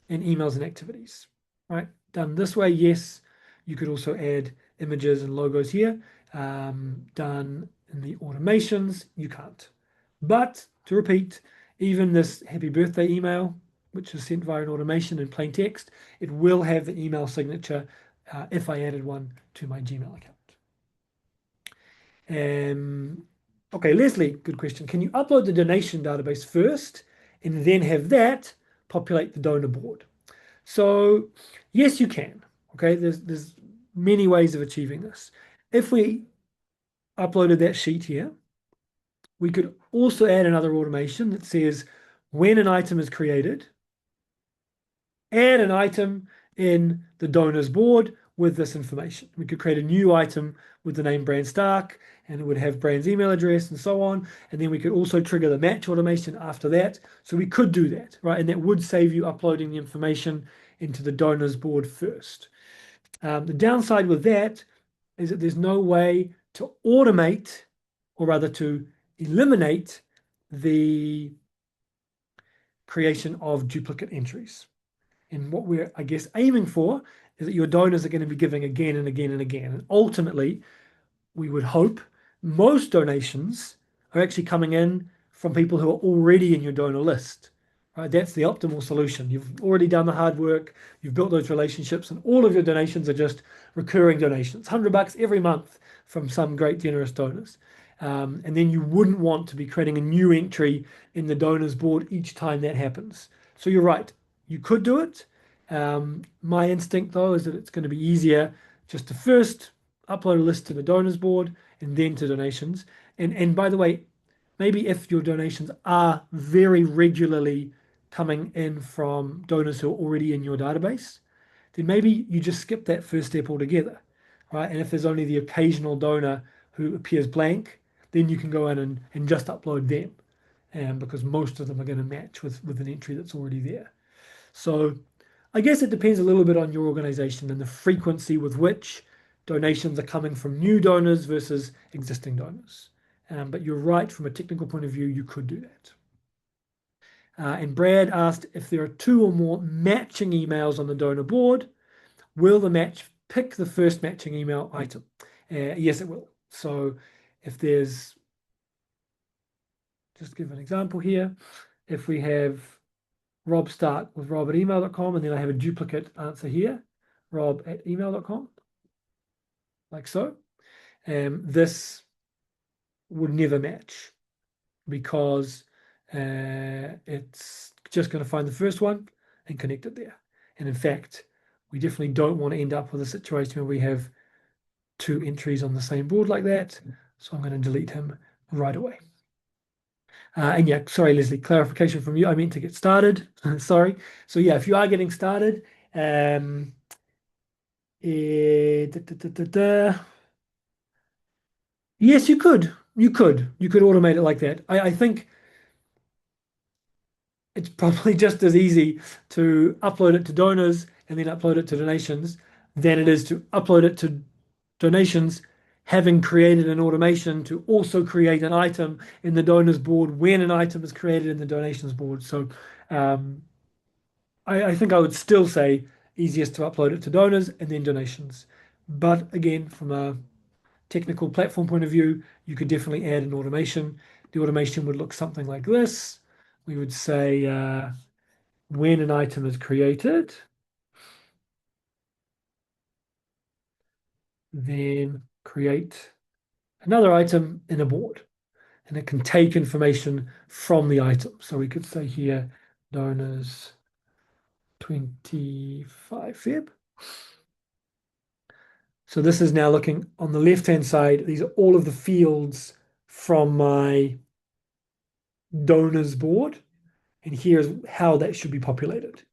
in emails and activities, right? Done this way, yes, you could also add images and logos here. Done in the automations, you can't. But to repeat, even this happy birthday email, which is sent via an automation in plain text, it will have the email signature if I added one to my Gmail account. Okay, Leslie, good question. Can you upload the donation database first and then have that populate the donor board? So yes, you can. Okay, there's many ways of achieving this. If we uploaded that sheet here, we could also add another automation that says when an item is created, add an item in the donors board with this information. We could create a new item with the name Brand Stark, and it would have Brand's email address and so on. And then we could also trigger the match automation after that. So we could do that, right? And that would save you uploading the information into the donors board first. The downside with that is that there's no way to automate, or rather to eliminate the creation of duplicate entries. And what we're, I guess, aiming for is that your donors are going to be giving again and again and again. And ultimately, we would hope most donations are actually coming in from people who are already in your donor list. Right? That's the optimal solution. You've already done the hard work, you've built those relationships, and all of your donations are just recurring donations, $100 every month from some great generous donors. And then you wouldn't want to be creating a new entry in the donors board each time that happens. So you're right, you could do it. My instinct, though, is that it's going to be easier just to first upload a list to the donors board and then to donations. And by the way, maybe if your donations are very regularly coming in from donors who are already in your database, then maybe you just skip that first step altogether, right? And if there's only the occasional donor who appears blank, then you can go in and just upload them, because most of them are going to match with an entry that's already there. So I guess it depends a little bit on your organization and the frequency with which donations are coming from new donors versus existing donors. But you're right, from a technical point of view, you could do that. And Brad asked if there are 2 or more matching emails on the donor board, will the match pick the first matching email item? Yes, it will. So if there's, just give an example here, if we have Rob Stark with rob@email.com, and then I have a duplicate answer here, rob@email.com, like so. This would never match because it's just going to find the first one and connect it there. And in fact, we definitely don't want to end up with a situation where we have 2 entries on the same board like that. So I'm going to delete him right away. And yeah, sorry, Leslie, clarification from you. I meant to get started. Sorry. So yeah, if you are getting started, yes, you could. You could automate it like that. I think it's probably just as easy to upload it to donors and then upload it to donations than it is to upload it to donations, having created an automation to also create an item in the donors board when an item is created in the donations board. So I think I would still say easiest to upload it to donors and then donations. But again, from a technical platform point of view, you could definitely add an automation. The automation would look something like this. We would say when an item is created, then create another item in a board. And it can take information from the item. So we could say here, donors 25 Feb. So this is now looking on the left-hand side. These are all of the fields from my donors board. And here's how that should be populated.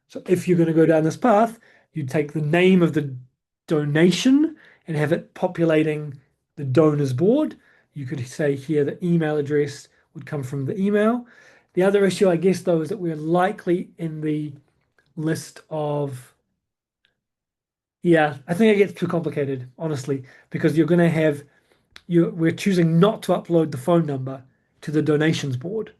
So if you're going to go down this path, you take the name of the donation and have it populating the donors board. You could say here the email address would come from the email. The other issue, I guess, though, is that we're likely in the list of, yeah, I think it gets too complicated, honestly, because you're going to have, we're choosing not to upload the phone number to the donations board.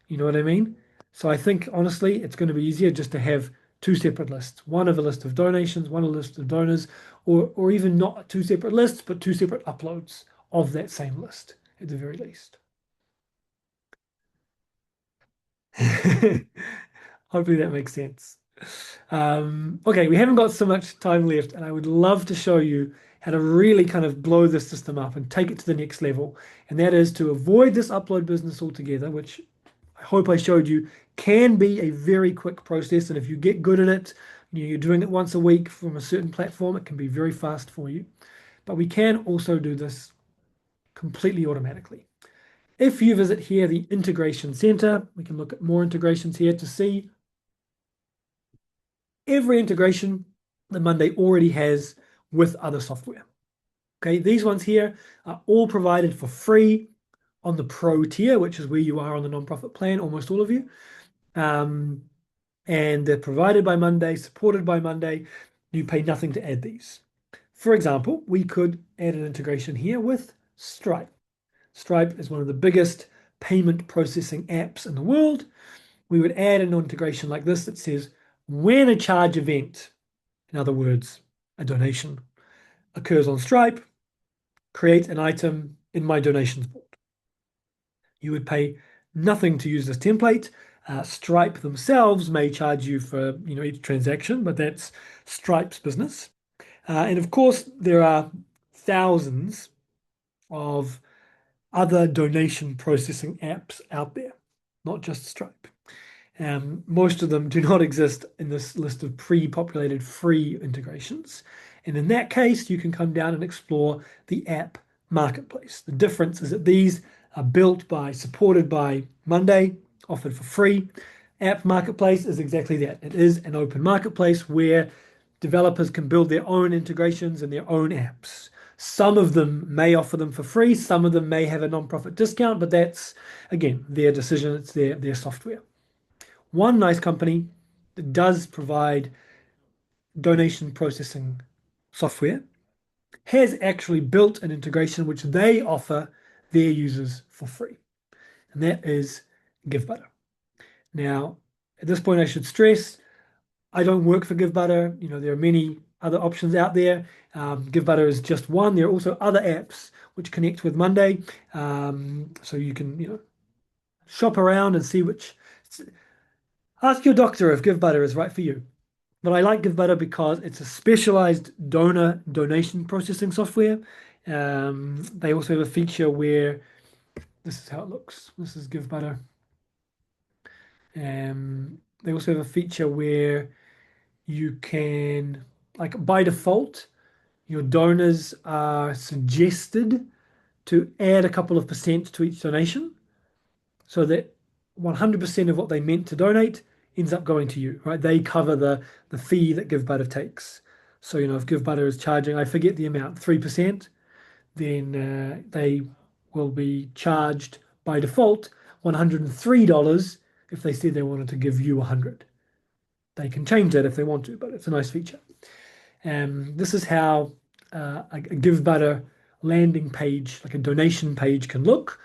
You know what I mean? So I think honestly, it's going to be easier just to have two separate lists. One of a list of donations, one a list of donors, or even not two separate lists, but two separate uploads of that same list at the very least. Hopefully that makes sense. Okay, we haven't got so much time left, and I would love to show you how to really kind of blow this system up and take it to the next level. And that is to avoid this upload business altogether, which I hope I showed you can be a very quick process. And if you get good at it, you're doing it once a week from a certain platform, it can be very fast for you. But we can also do this completely automatically. If you visit here, the integration center, we can look at more integrations here to see every integration that Monday already has with other software. Okay, these ones here are all provided for free on the pro tier, which is where you are on the nonprofit plan, almost all of you. And they're provided by Monday, supported by Monday. You pay nothing to add these. For example, we could add an integration here with Stripe. Stripe is one of the biggest payment processing apps in the world. We would add an integration like this that says, when a charge event, in other words, a donation, occurs on Stripe, create an item in my donations board. You would pay nothing to use this template. Stripe themselves may charge you for each transaction, but that's Stripe's business. And of course, there are thousands of other donation processing apps out there, not just Stripe. Most of them do not exist in this list of pre-populated free integrations. And in that case, you can come down and explore the app marketplace. The difference is that these are built by, supported by Monday, offered for free. App marketplace is exactly that. It is an open marketplace where developers can build their own integrations and their own apps. Some of them may offer them for free, some of them may have a nonprofit discount, but that's, again, their decision, it's their software. One nice company that does provide donation processing software has actually built an integration which they offer their users for free, and that is GiveButter. Now, at this point, I should stress I don't work for GiveButter. There are many other options out there. GiveButter is just one. There are also other apps which connect with Monday, so you can shop around and see which. Ask your doctor if GiveButter is right for you. But I like GiveButter because it's a specialized donor donation processing software. They also have a feature where this is how it looks. This is GiveButter. They also have a feature where you can, like by default, your donors are suggested to add a couple of percent to each donation so that 100% of what they meant to donate ends up going to you, right? They cover the fee that GiveButter takes. So, if GiveButter is charging, I forget the amount, 3%, then they will be charged by default $103 if they said they wanted to give you 100. They can change that if they want to, but it's a nice feature. This is how a GiveButter landing page, like a donation page, can look.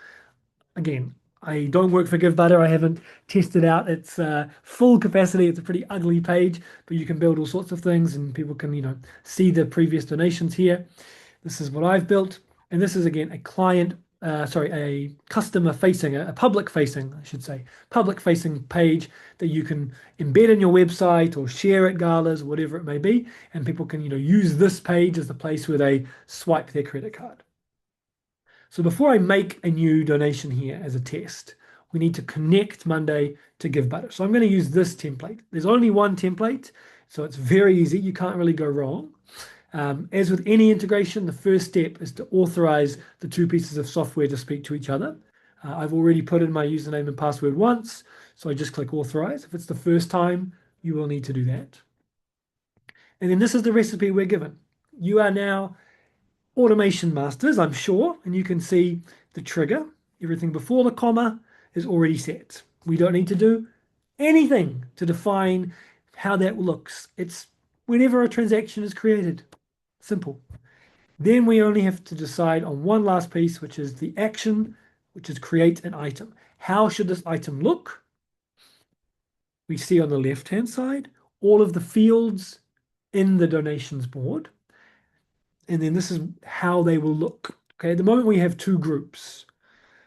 Again, I don't work for GiveButter. I haven't tested out its full capacity. It's a pretty ugly page, but you can build all sorts of things and people can, see the previous donations here. This is what I've built. And this is again a customer facing, a public facing, I should say, public facing page that you can embed in your website or share at galas, whatever it may be. And people can, use this page as the place where they swipe their credit card. So before I make a new donation here as a test, we need to connect Monday to GiveButter. So I'm going to use this template. There's only one template, so it's very easy. You can't really go wrong. As with any integration, the first step is to authorize the two pieces of software to speak to each other. I've already put in my username and password once, so I just click authorize. If it's the first time, you will need to do that. And then this is the recipe we're given. You are now automation masters, I'm sure, and you can see the trigger. Everything before the comma is already set. We don't need to do anything to define how that looks. It's whenever a transaction is created. Simple. Then we only have to decide on one last piece, which is the action, which is create an item. How should this item look? We see on the left-hand side all of the fields in the donations board. And then this is how they will look. Okay, at the moment we have two groups.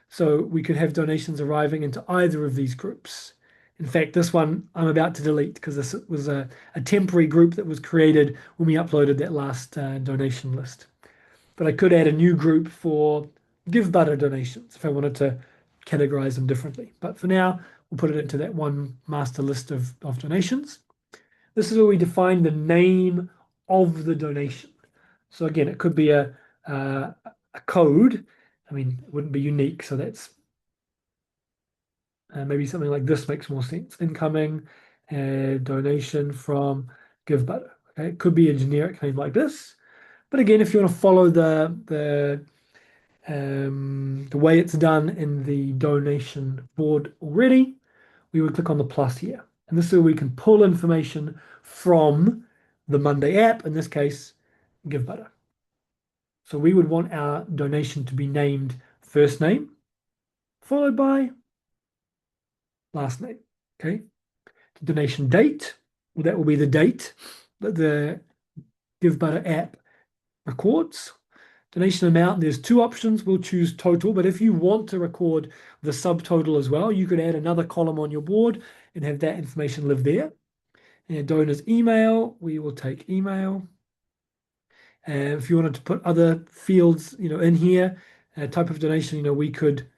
So we could have donations arriving into either of these groups. In fact, this one I'm about to delete because this was a temporary group that was created when we uploaded that last donation list. But I could add a new group for GiveButter donations if I wanted to categorize them differently. But for now, we'll put it into that one master list of donations. This is where we define the name of the donation. So again, it could be a code. I mean, it wouldn't be unique. So that's maybe something like this makes more sense. Incoming donation from GiveButter. Okay, it could be a generic name like this. But again, if you want to follow the way it's done in the donation board already, we would click on the plus here. And this is where we can pull information from the Monday app, in this case, GiveButter. So we would want our donation to be named first name, followed by last name. Okay. The donation date, well, that will be the date that the GiveButter app records. Donation amount, there's two options. We'll choose total, but if you want to record the subtotal as well, you could add another column on your board and have that information live there. And donor's email, we will take email. And if you wanted to put other fields, in here, type of donation, we could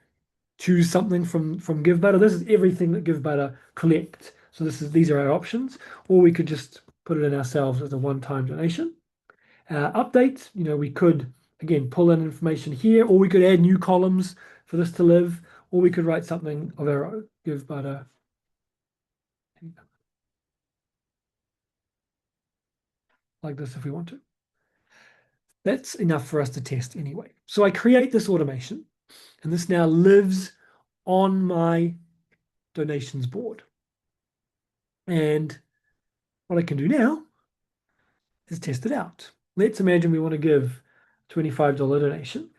choose something from GiveButter. This is everything that GiveButter collect. So these are our options, or we could just put it in ourselves as a one-time donation. Update, we could again pull in information here, or we could add new columns for this to live, or we could write something of our own. GiveButter like this if we want to. That's enough for us to test anyway. So I create this automation, and this now lives on my donations board. And what I can do now is test it out. Let's imagine we want to give a $25 donation.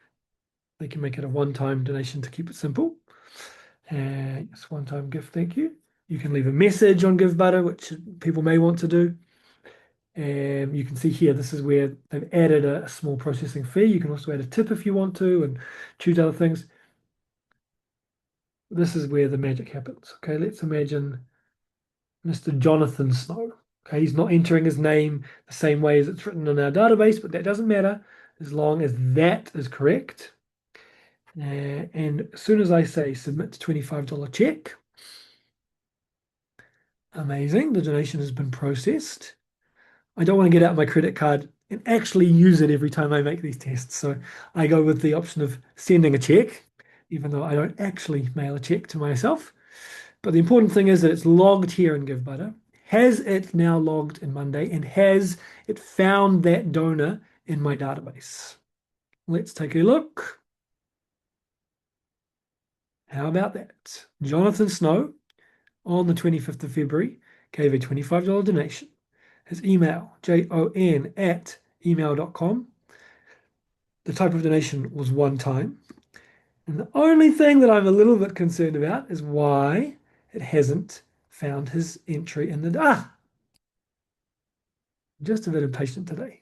They can make it a one-time donation to keep it simple. Yes, one-time gift, thank you. You can leave a message on GiveButter, which people may want to do. And you can see here, this is where they've added a small processing fee. You can also add a tip if you want to and choose other things. This is where the magic happens. Okay, let's imagine Mr. Jonathan Snow. Okay, he's not entering his name the same way as it's written in our database, but that doesn't matter as long as that is correct. And as soon as I say submit $25 check, amazing, the donation has been processed. I don't want to get out my credit card and actually use it every time I make these tests. So I go with the option of sending a check, even though I don't actually mail a check to myself. But the important thing is that it's logged here in GiveButter. Has it now logged in Monday, and has it found that donor in my database? Let's take a look. How about that? Jonathan Snow on the 25th of February gave a $25 donation. His email, jon@email.com. The type of donation was one time. And the only thing that I'm a little bit concerned about is why it hasn't found his entry in the... Just a bit impatient today.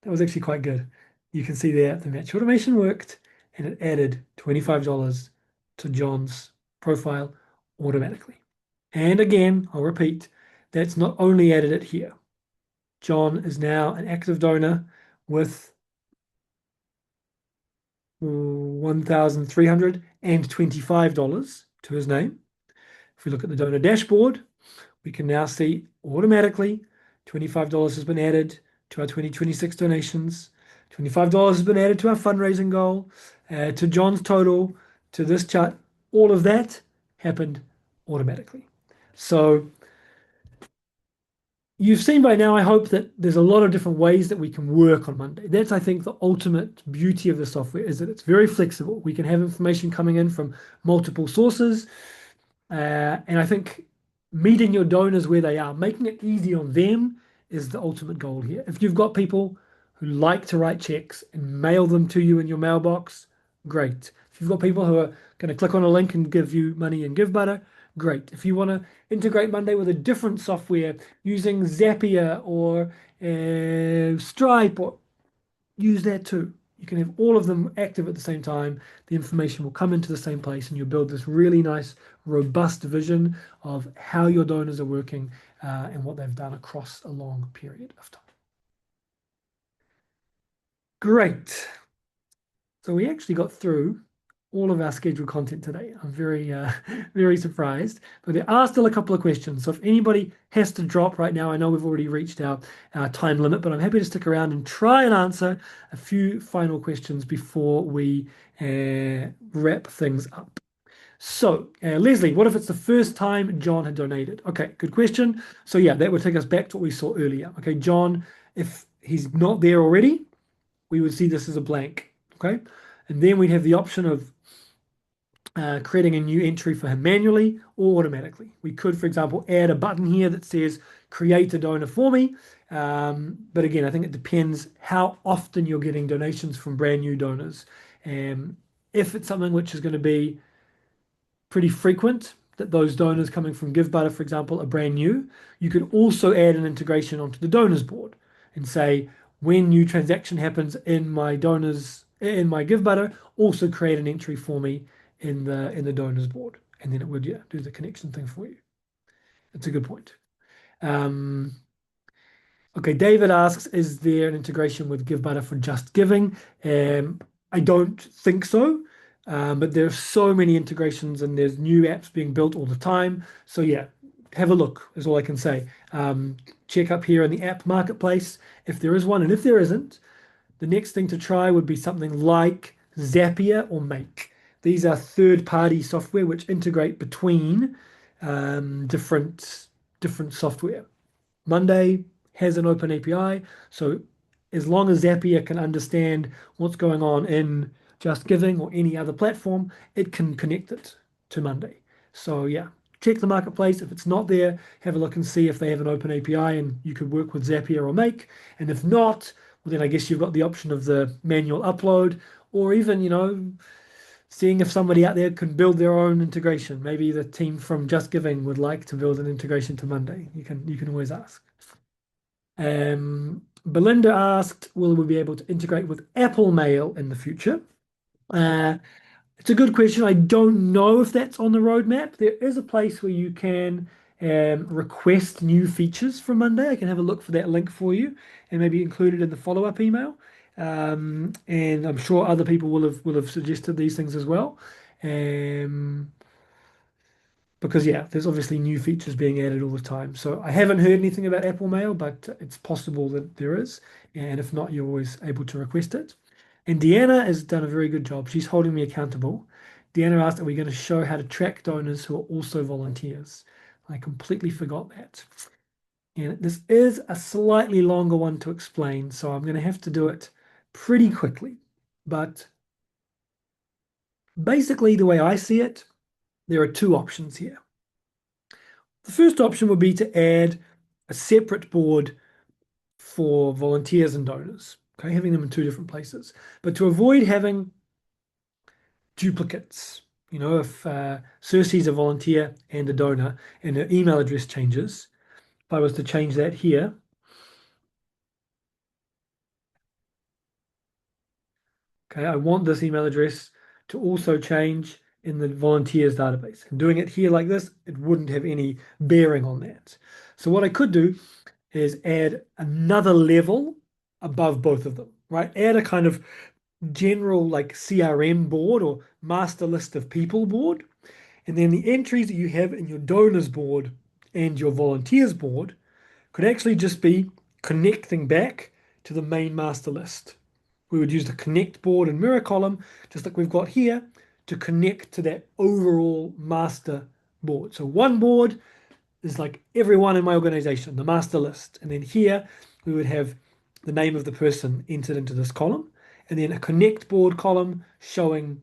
That was actually quite good. You can see there the match automation worked and it added $25 to John's profile automatically. And again, I'll repeat, that's not only added it here. John is now an active donor with $1,325 to his name. If we look at the donor dashboard, we can now see automatically $25 has been added to our 2026 donations. $25 has been added to our fundraising goal, to John's total, to this chart. All of that happened automatically. So you've seen by now, I hope, that there's a lot of different ways that we can work on Monday. That's, I think, the ultimate beauty of the software is that it's very flexible. We can have information coming in from multiple sources. And I think meeting your donors where they are, making it easy on them is the ultimate goal here. If you've got people who like to write checks and mail them to you in your mailbox, great. If you've got people who are going to click on a link and give you money in GiveButter, great. If you want to integrate Monday with a different software using Zapier or Stripe, or use that too. You can have all of them active at the same time. The information will come into the same place, and you'll build this really nice, robust vision of how your donors are working and what they've done across a long period of time. Great. So we actually got through all of our scheduled content today. I'm very, very surprised. But there are still a couple of questions. So if anybody has to drop right now, I know we've already reached our time limit, but I'm happy to stick around and try and answer a few final questions before we wrap things up. So, Leslie, what if it's the first time John had donated? Okay, good question. So yeah, that would take us back to what we saw earlier. Okay, John, if he's not there already, we would see this as a blank. Okay, and then we'd have the option of creating a new entry for him manually or automatically. We could, for example, add a button here that says create a donor for me. But again, I think it depends how often you're getting donations from brand new donors. If it's something which is going to be pretty frequent, that those donors coming from GiveButter, for example, are brand new, you could also add an integration onto the donors board and say, when new transaction happens in my GiveButter, also create an entry for me in the donors board, and then it would do the connection thing for you. It's a good point. Okay, David asks, is there an integration with GiveButter for Just Giving? I don't think so, but there are so many integrations and there's new apps being built all the time. So yeah, have a look is all I can say. Check up here in the app marketplace if there is one, and if there isn't, the next thing to try would be something like Zapier or Make. These are third-party software which integrate between different software. Monday has an open API, so as long as Zapier can understand what's going on in Just Giving or any other platform, it can connect it to Monday. So yeah, check the marketplace. If it's not there, have a look and see if they have an open API and you could work with Zapier or Make. And if not, well, then I guess you've got the option of the manual upload, or even, seeing if somebody out there can build their own integration. Maybe the team from Just Giving would like to build an integration to Monday. You can always ask. Belinda asked, will we be able to integrate with Apple Mail in the future? It's a good question. I don't know if that's on the roadmap. There is a place where you can request new features from Monday. I can have a look for that link for you and maybe include it in the follow-up email. And I'm sure other people will have suggested these things as well. Because yeah, there's obviously new features being added all the time. So I haven't heard anything about Apple Mail, but it's possible that there is. And if not, you're always able to request it. And Deanna has done a very good job. She's holding me accountable. Deanna asked, are we going to show how to track donors who are also volunteers? I completely forgot that. And this is a slightly longer one to explain, so I'm going to have to do it pretty quickly. But basically, the way I see it, there are two options here. The first option would be to add a separate board for volunteers and donors, okay, having them in two different places. But to avoid having duplicates. You know, if Circe's a volunteer and a donor and her email address changes, if I was to change that here, okay, I want this email address to also change in the volunteers database. And doing it here like this, it wouldn't have any bearing on that. So what I could do is add another level above both of them, right? Add a kind of general like CRM board or master list of people board. And then the entries that you have in your donors board and your volunteers board could actually just be connecting back to the main master list. We would use the connect board and mirror column, just like we've got here, to connect to that overall master board. So one board is like everyone in my organization, the master list. And then here we would have the name of the person entered into this column, and then a connect board column showing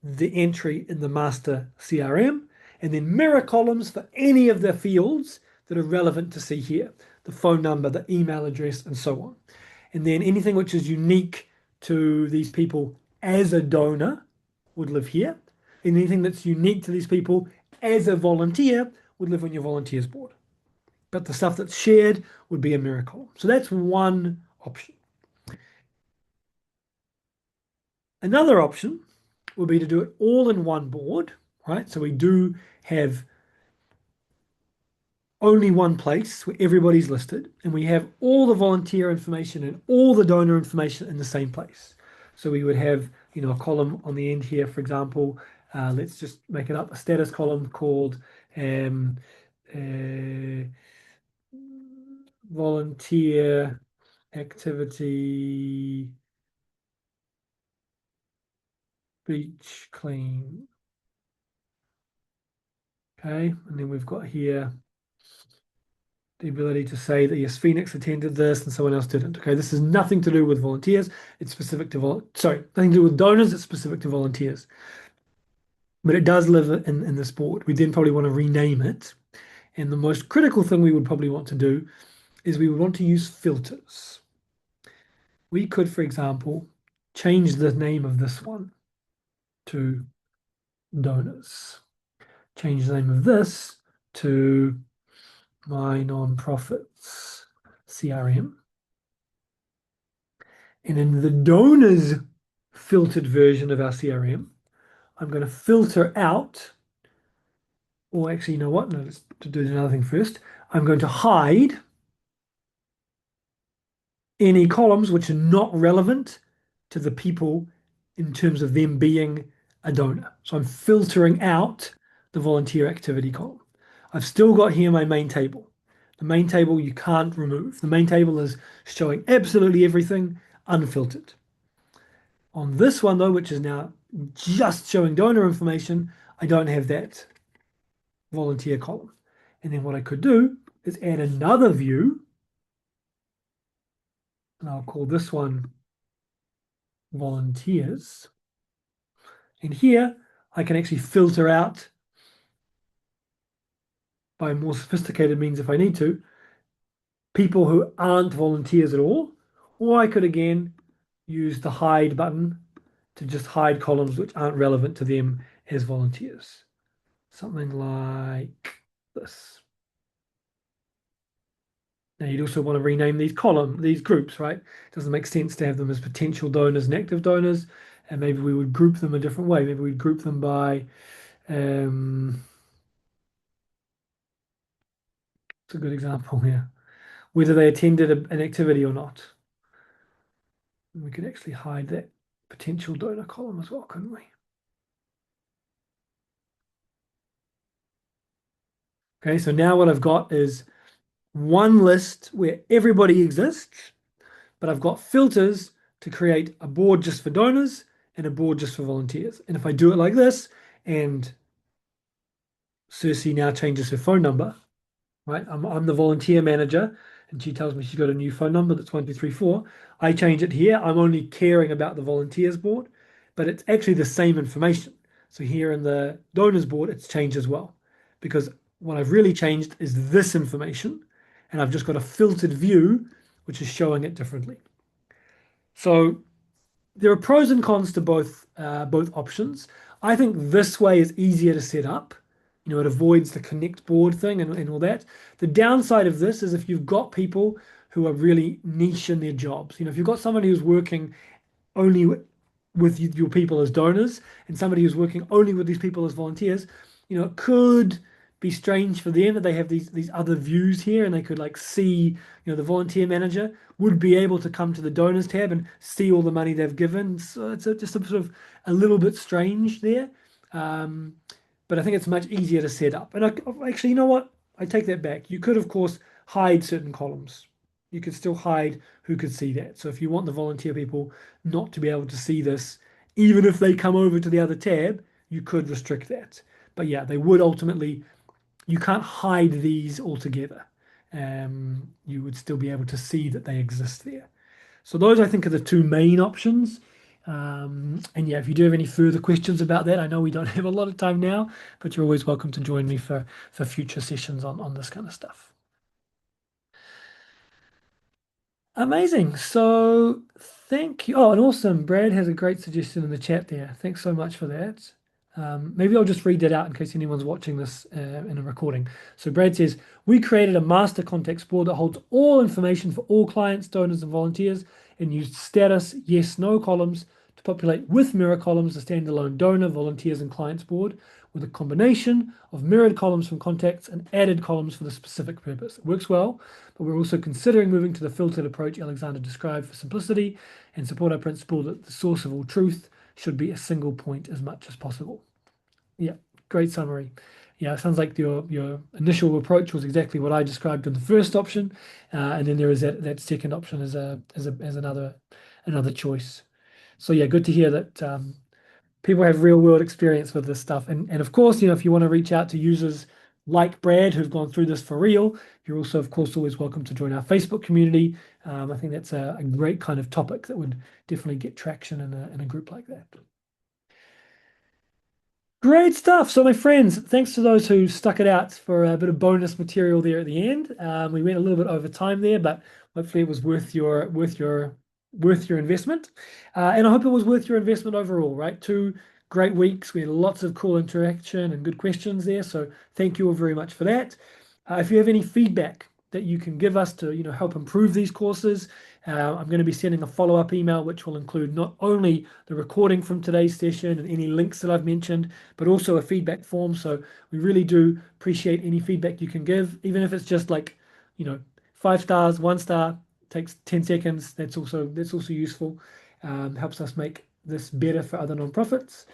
the entry in the master CRM, and then mirror columns for any of the fields that are relevant to see here, the phone number, the email address, and so on. And then anything which is unique to these people as a donor would live here. And anything that's unique to these people as a volunteer would live on your volunteers board. But the stuff that's shared would be a mirror column. So that's one option. Another option would be to do it all in one board, right? So we do have only one place where everybody's listed, and we have all the volunteer information and all the donor information in the same place. So we would have, you know, a column on the end here, for example. Let's just make it up, a status column called volunteer activity beach clean. Okay, and then we've got here the ability to say that yes, Phoenix attended this and someone else didn't. Okay, this is nothing to do with volunteers. It's specific to nothing to do with donors. It's specific to volunteers. But it does live in this board. We then probably want to rename it. And the most critical thing we would probably want to do is we would want to use filters. We could, for example, change the name of this one to donors. Change the name of this to my nonprofits CRM. And in the donors filtered version of our CRM, I'm going to filter out, or actually, you know what? No, let's do another thing first. I'm going to hide any columns which are not relevant to the people in terms of them being a donor. So I'm filtering out the volunteer activity column. I've still got here my main table. The main table you can't remove. The main table is showing absolutely everything unfiltered. On this one, though, which is now just showing donor information, I don't have that volunteer column. And then what I could do is add another view, and I'll call this one volunteers. And here I can actually filter out by more sophisticated means if I need to, people who aren't volunteers at all, or I could again use the hide button to just hide columns which aren't relevant to them as volunteers. Something like this. Now you'd also want to rename these groups, right? It doesn't make sense to have them as potential donors and active donors, and maybe we would group them a different way. Maybe we'd group them by it's a good example here. Whether they attended an activity or not. And we could actually hide that potential donor column as well, couldn't we? Okay, so now what I've got is one list where everybody exists, but I've got filters to create a board just for donors and a board just for volunteers. And if I do it like this, and Circe now changes her phone number, right? I'm the volunteer manager, and she tells me she's got a new phone number that's 1234. I change it here. I'm only caring about the volunteers board, but it's actually the same information. So here in the donors board, it's changed as well, because what I've really changed is this information, and I've just got a filtered view, which is showing it differently. So there are pros and cons to both options. I think this way is easier to set up. It avoids the connect board thing and all that. The downside of this is if you've got people who are really niche in their jobs. If you've got somebody who's working only with your people as donors and somebody who's working only with these people as volunteers, it could be strange for them that they have these other views here and they could like see, the volunteer manager would be able to come to the donors tab and see all the money they've given. So it's just a sort of a little bit strange there. Um, but I think it's much easier to set up. And actually, you know what? I take that back. You could, of course, hide certain columns. You could still hide who could see that. So if you want the volunteer people not to be able to see this, even if they come over to the other tab, you could restrict that. But yeah, they would ultimately, you can't hide these altogether. You would still be able to see that they exist there. So those I think are the two main options. And yeah, if you do have any further questions about that, I know we don't have a lot of time now, but you're always welcome to join me for future sessions on this kind of stuff. Amazing. So thank you. Oh, and awesome. Brad has a great suggestion in the chat there. Thanks so much for that. Maybe I'll just read that out in case anyone's watching this in a recording. So Brad says, we created a master context board that holds all information for all clients, donors, and volunteers and used status, yes, no columns to populate with mirror columns the standalone donor, volunteers, and clients board with a combination of mirrored columns from contacts and added columns for the specific purpose. It works well, but we're also considering moving to the filtered approach Alexander described for simplicity and support our principle that the source of all truth should be a single point as much as possible. Yeah, great summary. Yeah, it sounds like your initial approach was exactly what I described in the first option, and then there is that second option as another choice. So yeah, good to hear that people have real world experience with this stuff. And of course, if you want to reach out to users like Brad who've gone through this for real, you're also, of course, always welcome to join our Facebook community. I think that's a great kind of topic that would definitely get traction in a group like that. Great stuff. So, my friends, thanks to those who stuck it out for a bit of bonus material there at the end. We went a little bit over time there, but hopefully it was worth your investment. And I hope it was worth your investment overall, right? 2 great weeks. We had lots of cool interaction and good questions there. So thank you all very much for that. If you have any feedback that you can give us to help improve these courses, I'm going to be sending a follow-up email which will include not only the recording from today's session and any links that I've mentioned, but also a feedback form. So we really do appreciate any feedback you can give, even if it's just like 5 stars, 1 star, takes 10 seconds. That's also useful. Helps us make this better for other nonprofits.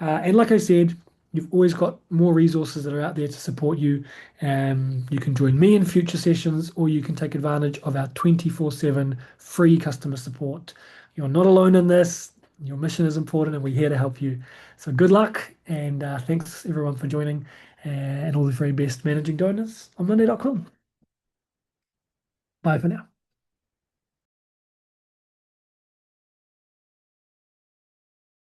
And like I said, you've always got more resources that are out there to support you. You can join me in future sessions, or you can take advantage of our 24/7 free customer support. You're not alone in this. Your mission is important, and we're here to help you. So good luck, and thanks everyone for joining, and all the very best managing donors on Monday.com. Bye for now.